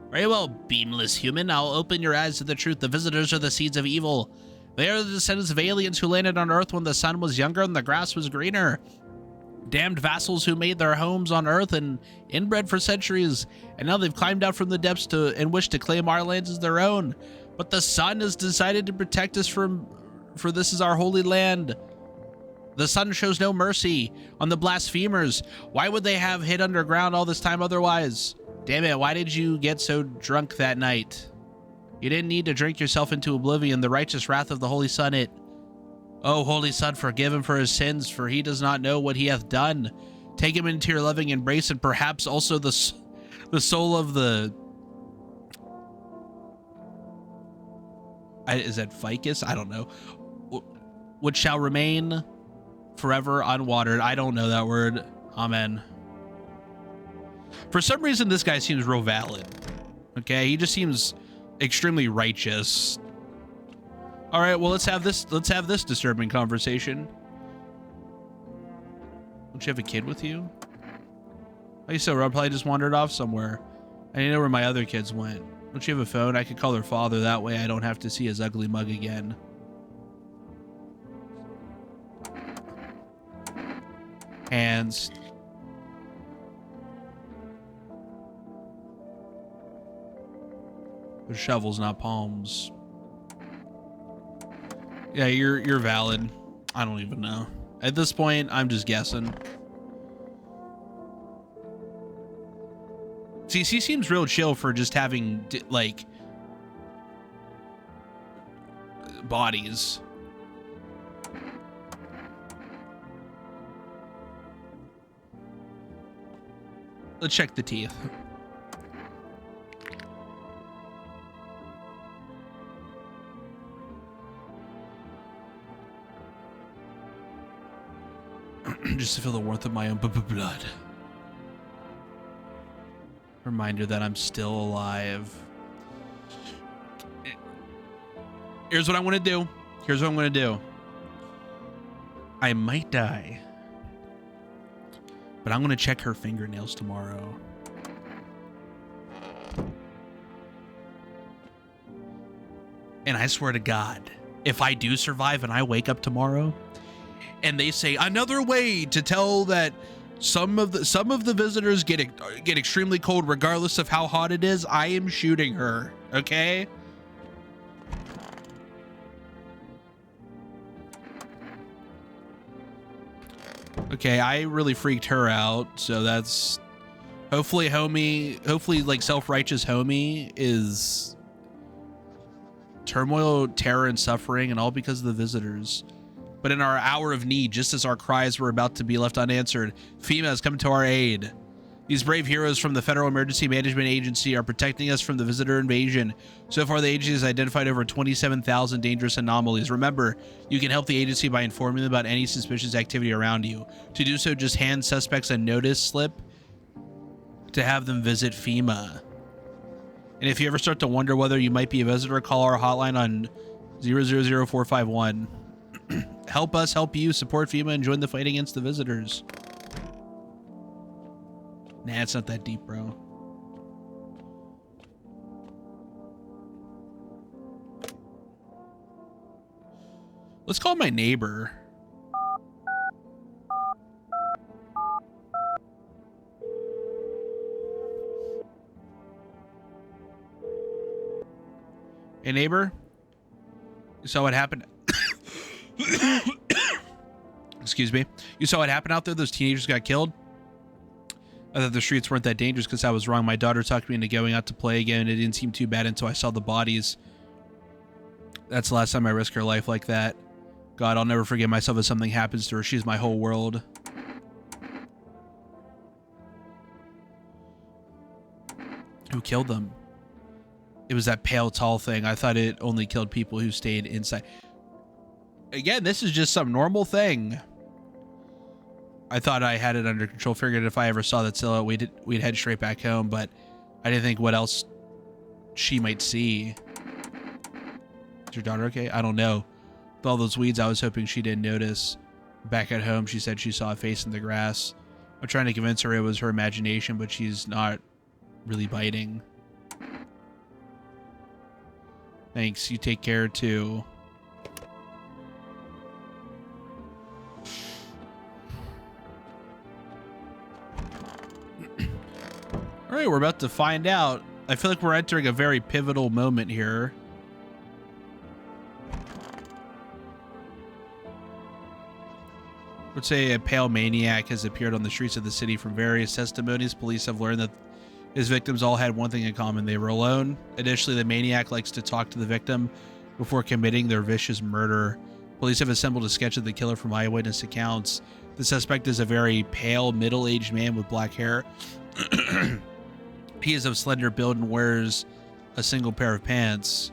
Very well, beamless human. I'll open your eyes to the truth. The visitors are the seeds of evil. They are the descendants of aliens who landed on Earth when the sun was younger and the grass was greener. Damned vassals who made their homes on Earth and inbred for centuries, and now they've climbed out from the depths and wish to claim our lands as their own. But the sun has decided to protect us for this is our holy land. The sun shows no mercy on the blasphemers. Why would they have hid underground all this time otherwise? Damn it, why did you get so drunk that night? You didn't need to drink yourself into oblivion. The righteous wrath of the Holy Sun, Oh, Holy Sun, forgive him for his sins, for he does not know what he hath done. Take him into your loving embrace, and perhaps also the soul of the... is that ficus? I don't know. Which shall remain forever unwatered. I don't know that word. Amen. For some reason, this guy seems real valid. Okay, he just seems extremely righteous. All right, well, let's have this disturbing conversation. Don't you have a kid with you? Like you said, Rob probably just wandered off somewhere. I didn't know where my other kids went. Don't you have a phone? I could call their father. That way I don't have to see his ugly mug again. Hands. They're shovels, not palms. Yeah, you're valid. I don't even know. At this point, I'm just guessing. See, he seems real chill for just having, like, bodies. Let's check the teeth. Just to feel the warmth of my own blood. Reminder that I'm still alive. Here's what I want to do. Here's what I'm going to do. I might die, but I'm going to check her fingernails tomorrow. And I swear to God, if I do survive and I wake up tomorrow and they say another way to tell that some of the visitors get extremely cold regardless of how hot it is, I am shooting her, okay? Okay, I really freaked her out, so that's hopefully like self-righteous homie is turmoil, terror, and suffering, and all because of the visitors. But in our hour of need, just as our cries were about to be left unanswered, FEMA has come to our aid. These brave heroes from the Federal Emergency Management Agency are protecting us from the visitor invasion. So far, the agency has identified over 27,000 dangerous anomalies. Remember, you can help the agency by informing them about any suspicious activity around you. To do so, just hand suspects a notice slip to have them visit FEMA. And if you ever start to wonder whether you might be a visitor, call our hotline on 000451. Help us help you, support FEMA, and join the fight against the visitors. Nah, it's not that deep, bro. Let's call my neighbor. Hey, neighbor. You saw what happened? Excuse me. You saw what happened out there? Those teenagers got killed? I thought the streets weren't that dangerous because I was wrong. My daughter talked me into going out to play again. It didn't seem too bad until I saw the bodies. That's the last time I risked her life like that. God, I'll never forgive myself if something happens to her. She's my whole world. Who killed them? It was that pale, tall thing. I thought it only killed people who stayed inside. Again, this is just some normal thing. I thought I had it under control. Figured if I ever saw that silhouette, we'd head straight back home, but I didn't think what else she might see. Is your daughter okay? I don't know. With all those weeds, I was hoping she didn't notice. Back at home, she said she saw a face in the grass. I'm trying to convince her it was her imagination, but she's not really biting. Thanks. You take care too. All right, we're about to find out. I feel like we're entering a very pivotal moment here. Let's say a pale maniac has appeared on the streets of the city. From various testimonies, police have learned that his victims all had one thing in common. They were alone. Additionally, the maniac likes to talk to the victim before committing their vicious murder. Police have assembled a sketch of the killer from eyewitness accounts. The suspect is a very pale, middle-aged man with black hair. He is of slender build and wears a single pair of pants.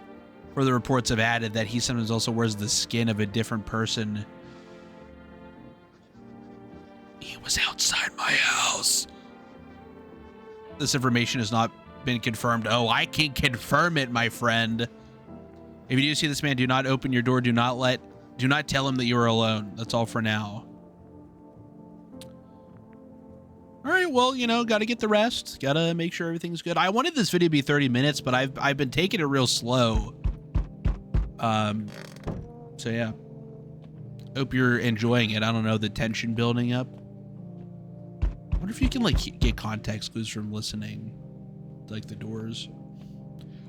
Further reports have added that he sometimes also wears the skin of a different person. He was outside my house. This information has not been confirmed. Oh, I can confirm it, my friend. If you do see this man, do not open your door. Do not tell him that you are alone. That's all for now. All right, well, you know, got to get the rest. Got to make sure everything's good. I wanted this video to be 30 minutes, but I've been taking it real slow. So yeah. Hope you're enjoying it. I don't know, the tension building up. I wonder if you can like get context clues from listening, like the doors.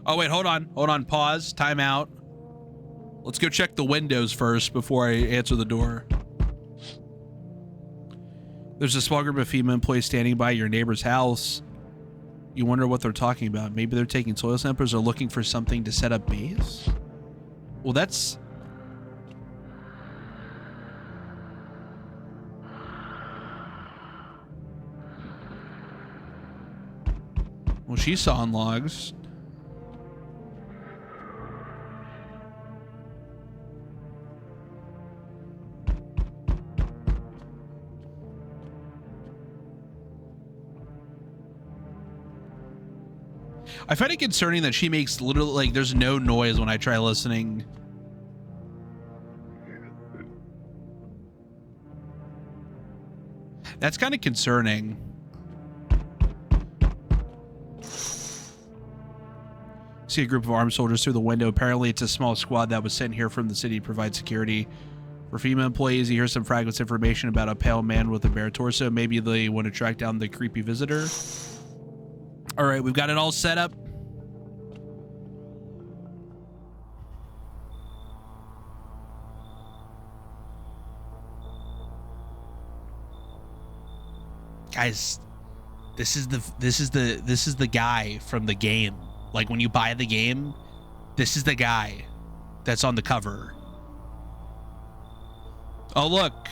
Oh wait, hold on, pause, time out. Let's go check the windows first before I answer the door. There's a small group of FEMA employees standing by your neighbor's house. You wonder what they're talking about. Maybe they're taking soil samples or looking for something to set up base. Well, that's... Well, she's sawing logs. I find it concerning that she makes literally, like, there's no noise when I try listening. That's kind of concerning. See a group of armed soldiers through the window. Apparently, it's a small squad that was sent here from the city to provide security for female employees. You hear some fragments information about a pale man with a bare torso. Maybe they want to track down the creepy visitor. All right, we've got it all set up. Guys, this is the guy from the game. Like when you buy the game, this is the guy that's on the cover. Oh look,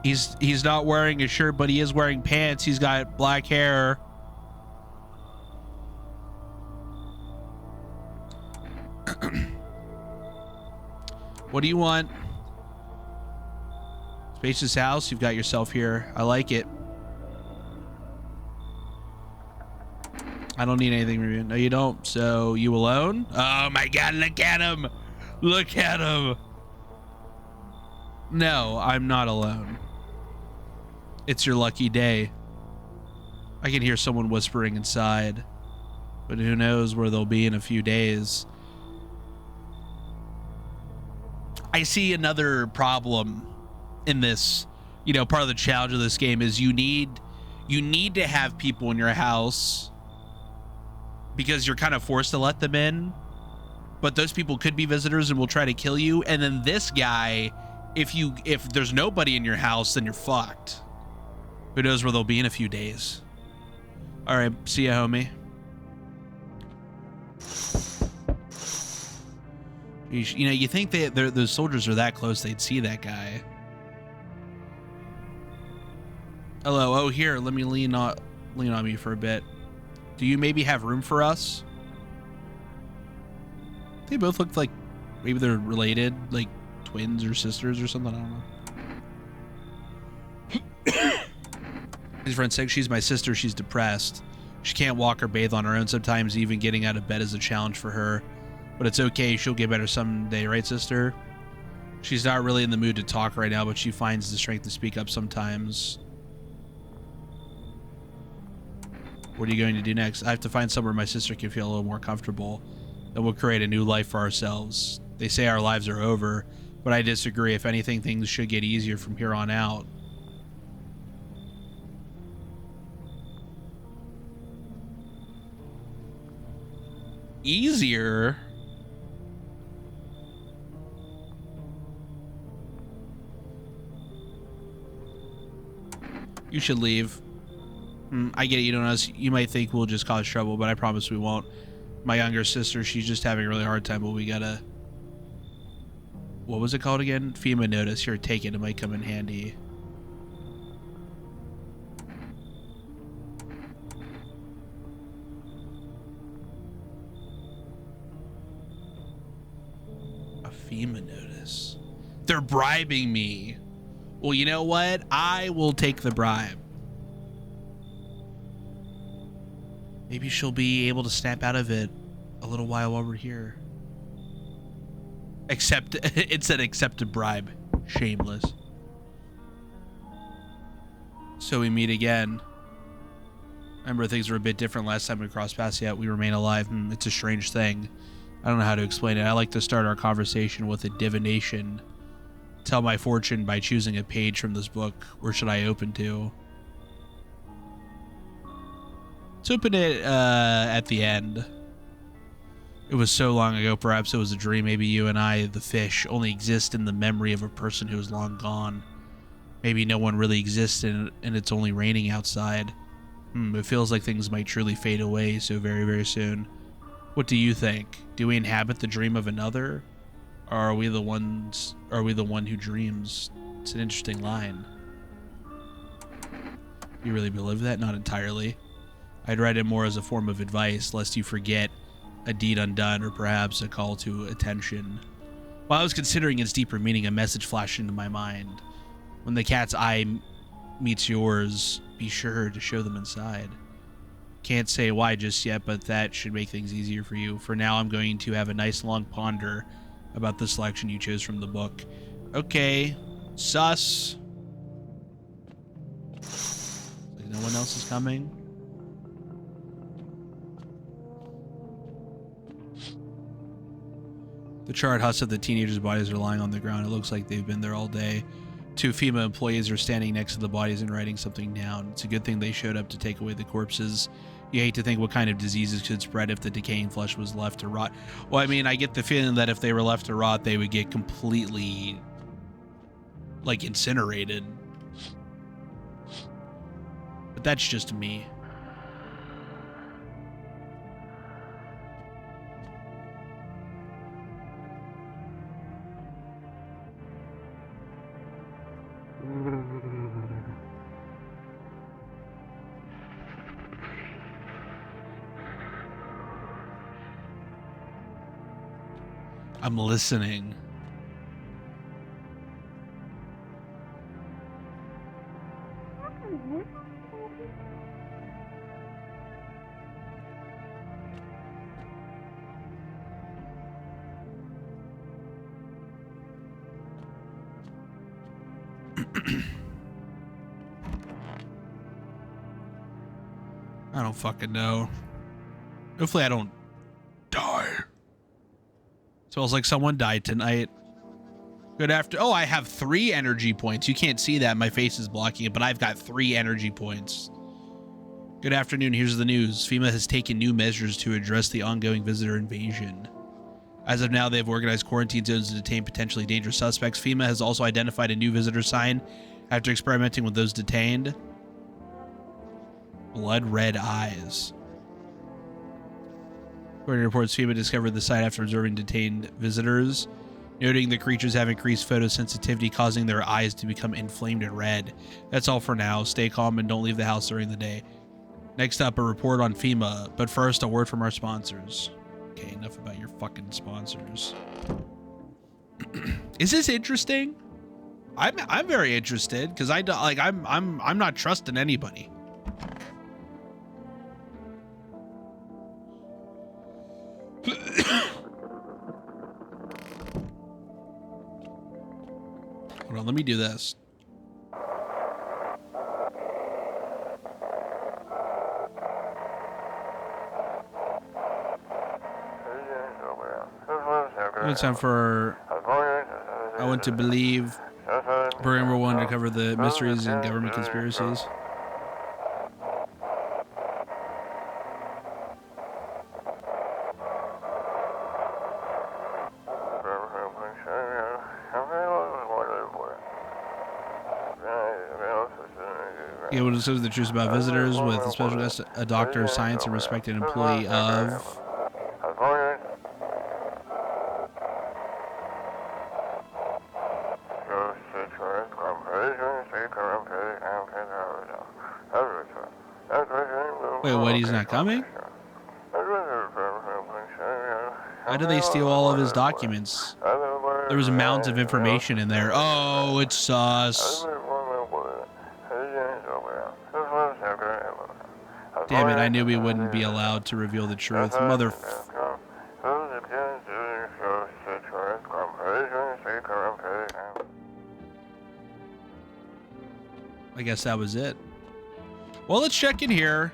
he's not wearing a shirt, but he is wearing pants. He's got black hair. What do you want? Spacious house. You've got yourself here. I like it. I don't need anything from you. No, you don't. So, you alone? Oh my god, look at him! Look at him! No, I'm not alone. It's your lucky day. I can hear someone whispering inside. But who knows where they'll be in a few days. I see another problem in this. You know, part of the challenge of this game is you need to have people in your house because you're kind of forced to let them in, but those people could be visitors and will try to kill you. And then this guy, if there's nobody in your house, then you're fucked. Who knows where they'll be in a few days. All right, see ya, homie. You know, you think those soldiers are that close, they'd see that guy. Hello. Oh, here, let me lean on me for a bit. Do you maybe have room for us? They both look like maybe they're related, like twins or sisters or something. I don't know. His friend said she's my sister. She's depressed. She can't walk or bathe on her own. Sometimes even getting out of bed is a challenge for her. But it's okay. She'll get better someday, right, sister? She's not really in the mood to talk right now, but she finds the strength to speak up sometimes. What are you going to do next? I have to find somewhere my sister can feel a little more comfortable. Then we'll create a new life for ourselves. They say our lives are over, but I disagree. If anything, things should get easier from here on out. Easier? You should leave. I get it, you don't know. You might think we'll just cause trouble, but I promise we won't. My younger sister, she's just having a really hard time, but we gotta... What was it called again? FEMA notice. Here, take it. It might come in handy. A FEMA notice. They're bribing me. Well, you know what? I will take the bribe. Maybe she'll be able to snap out of it a little while we're here. Except, it said accept a bribe. Shameless. So we meet again. Remember, things were a bit different last time we crossed paths, yet we remain alive. It's a strange thing. I don't know how to explain it. I like to start our conversation with a divination. Tell my fortune by choosing a page from this book. Where should I open to? Let's open it at the end. It was so long ago, perhaps it was a dream. Maybe you and I, the fish, only exist in the memory of a person who is long gone. Maybe no one really exists and it's only raining outside. It feels like things might truly fade away so very, very soon. What do you think? Do we inhabit the dream of another? Or are we the one who dreams? It's an interesting line. You really believe that? Not entirely. I'd write it more as a form of advice, lest you forget a deed undone or perhaps a call to attention. While I was considering its deeper meaning, a message flashed into my mind. When the cat's eye meets yours, be sure to show them inside. Can't say why just yet, but that should make things easier for you. For now, I'm going to have a nice long ponder about the selection you chose from the book. Okay, sus. Like no one else is coming. The chart huts of the teenagers' bodies are lying on the ground. It looks like they've been there all day. 2 FEMA employees are standing next to the bodies and writing something down. It's a good thing they showed up to take away the corpses. You hate to think what kind of diseases could spread if the decaying flesh was left to rot. Well, I mean, I get the feeling that if they were left to rot, they would get completely, like, incinerated. But that's just me. I'm listening. I don't fucking know. Hopefully I don't die. Smells like someone died tonight. Good after. Oh, I have 3 energy points. You can't see that. My face is blocking it, but I've got 3 energy points. Good afternoon. Here's the news. FEMA has taken new measures to address the ongoing visitor invasion. As of now, they've organized quarantine zones to detain potentially dangerous suspects. FEMA has also identified a new visitor sign after experimenting with those detained. Blood red eyes. According to reports, FEMA discovered the site after observing detained visitors, noting the creatures have increased photosensitivity, causing their eyes to become inflamed and red. That's all for now. Stay calm and don't leave the house during the day. Next up, a report on FEMA, but first, a word from our sponsors. Okay, enough about your fucking sponsors. Is this interesting? I'm very interested because I'm not trusting anybody. Hold on, let me do this. It's time for I Want to Believe. Program number 1 to cover the mysteries and government conspiracies. Able to disclose the truth about visitors with a special guest, a doctor of science and respected employee of... Wait, what? He's not coming? How did they steal all of his documents? There was mounds of information in there. Oh, it's sus. Damn it, I knew we wouldn't be allowed to reveal the truth. Mother... I guess that was it. Well, let's check in here.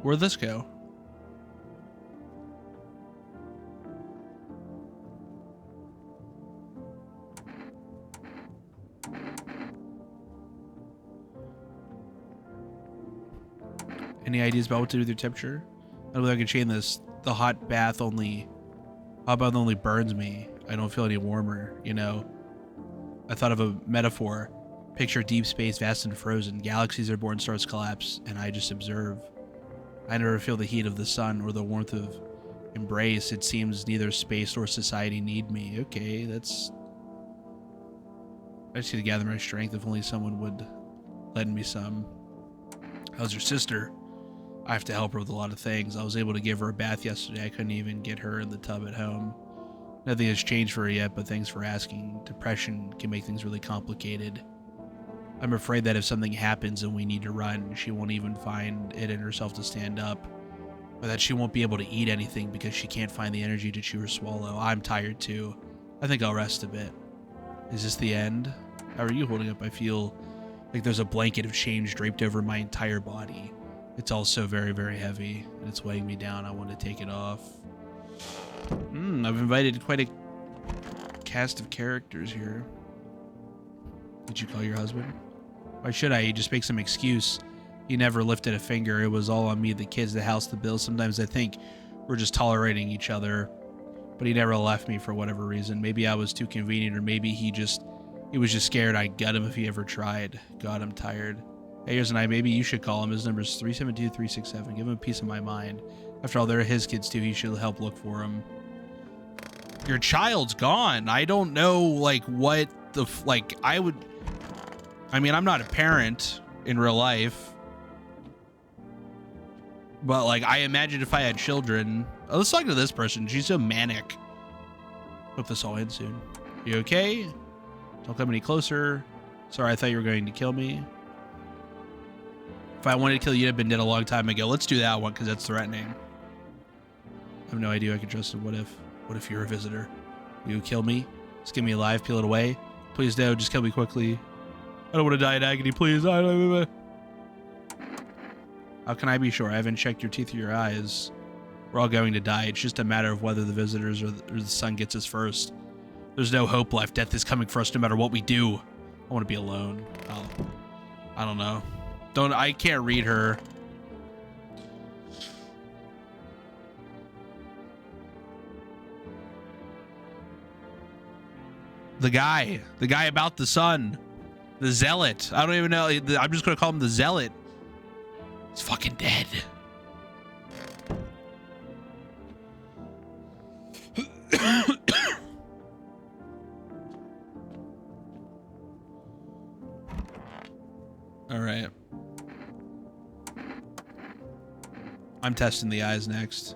Where'd this go? Any ideas about what to do with your temperature? I don't know if I can chain this. The hot bath only burns me. I don't feel any warmer, you know? I thought of a metaphor. Picture deep space, vast and frozen. Galaxies are born, stars collapse, and I just observe. I never feel the heat of the sun or the warmth of embrace. It seems neither space or society need me. Okay, that's... I just need to gather my strength. If only someone would lend me some. How's your sister? I have to help her with a lot of things. I was able to give her a bath yesterday. I couldn't even get her in the tub at home. Nothing has changed for her yet, but thanks for asking. Depression can make things really complicated. I'm afraid that if something happens and we need to run, she won't even find it in herself to stand up. Or that she won't be able to eat anything because she can't find the energy to chew or swallow. I'm tired too. I think I'll rest a bit. Is this the end? How are you holding up? I feel like there's a blanket of change draped over my entire body. It's also very, very heavy, and it's weighing me down. I want to take it off. I've invited quite a cast of characters here. Did you call your husband? Why should I? He just make some excuse. He never lifted a finger. It was all on me, the kids, the house, the bills. Sometimes I think we're just tolerating each other, but he never left me for whatever reason. Maybe I was too convenient, or maybe he was just scared I'd gut him if he ever tried. God, I'm tired. Hey, here's an idea. Maybe you should call him. His number's 372-367. Give him a piece of my mind. After all, they're his kids too. He should help look for him. Your child's gone. I don't know, like, what the, I mean, I'm not a parent in real life, but, like, I imagine if I had children. Oh, let's talk to this person. She's so manic. Hope this all ends soon. You okay? Don't come any closer. Sorry, I thought you were going to kill me. If I wanted to kill you, it'd been dead a long time ago. Let's do that one, because that's threatening. I have no idea I can trust him. What if you're a visitor? Will you kill me? Skin me alive, peel it away? Please don't, just kill me quickly. I don't want to die in agony, please. How can I be sure? I haven't checked your teeth or your eyes. We're all going to die. It's just a matter of whether the visitors or the sun gets us first. There's no hope left. Death is coming for us no matter what we do. I want to be alone. Oh, I don't know. I can't read her. The guy about the sun, the zealot. I don't even know. I'm just going to call him the zealot. He's fucking dead. All right. I'm testing the eyes next.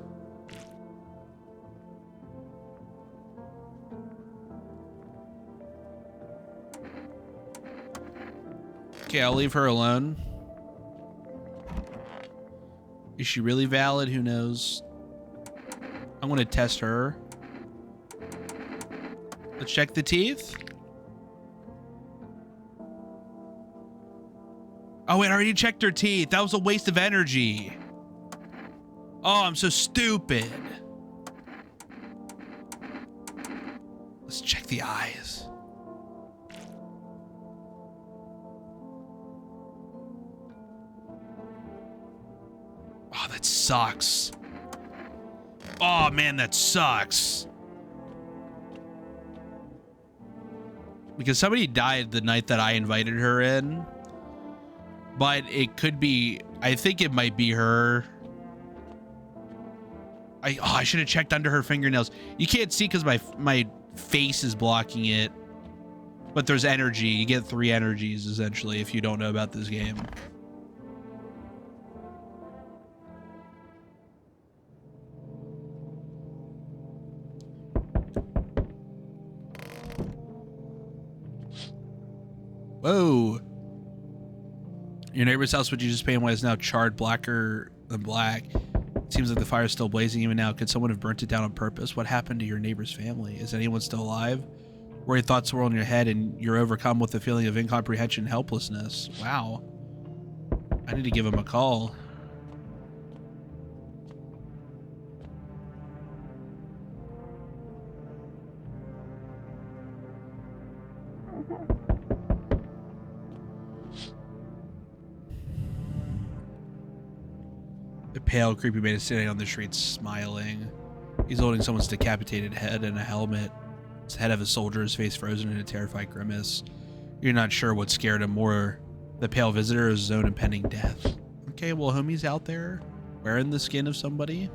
Okay, I'll leave her alone. Is she really valid? Who knows? I'm going to test her. Let's check the teeth. Oh, wait, I already checked her teeth. That was a waste of energy. Oh, I'm so stupid. Let's check the eyes. Oh, that sucks. Oh, man, that sucks. Because somebody died the night that I invited her in. But it could be, I think it might be her. I should have checked under her fingernails. You can't see because my face is blocking it. But there's energy. You get 3 energies, essentially, if you don't know about this game. Whoa. Your neighbor's house, which you just painted, is now charred blacker than black. It seems like the fire's still blazing even now. Could someone have burnt it down on purpose? What happened to your neighbor's family? Is anyone still alive? Worried thoughts swirl in your head and you're overcome with a feeling of incomprehension and helplessness. Wow. I need to give him a call. The pale, creepy man is sitting on the street smiling. He's holding someone's decapitated head and a helmet. His head of a soldier, his face frozen in a terrified grimace. You're not sure what scared him more, the pale visitor or his own impending death. Okay, well, homie's out there wearing the skin of somebody.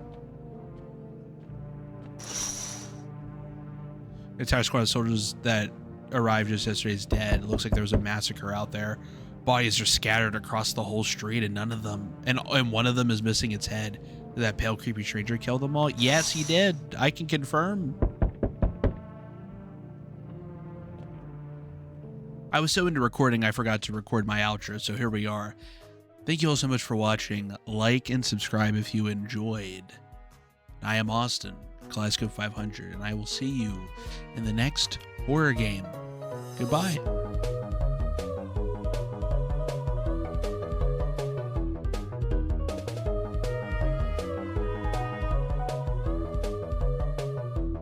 The entire squad of soldiers that arrived just yesterday is dead. It looks like there was a massacre out there. Bodies are scattered across the whole street, and none of them, and one of them is missing its head. Did that pale, creepy stranger kill them all? Yes, he did. I can confirm. I was so into recording, I forgot to record my outro, so here we are. Thank you all so much for watching. Like and subscribe if you enjoyed. I am Austin, Kaleidoscope 500, and I will see you in the next horror game. Goodbye.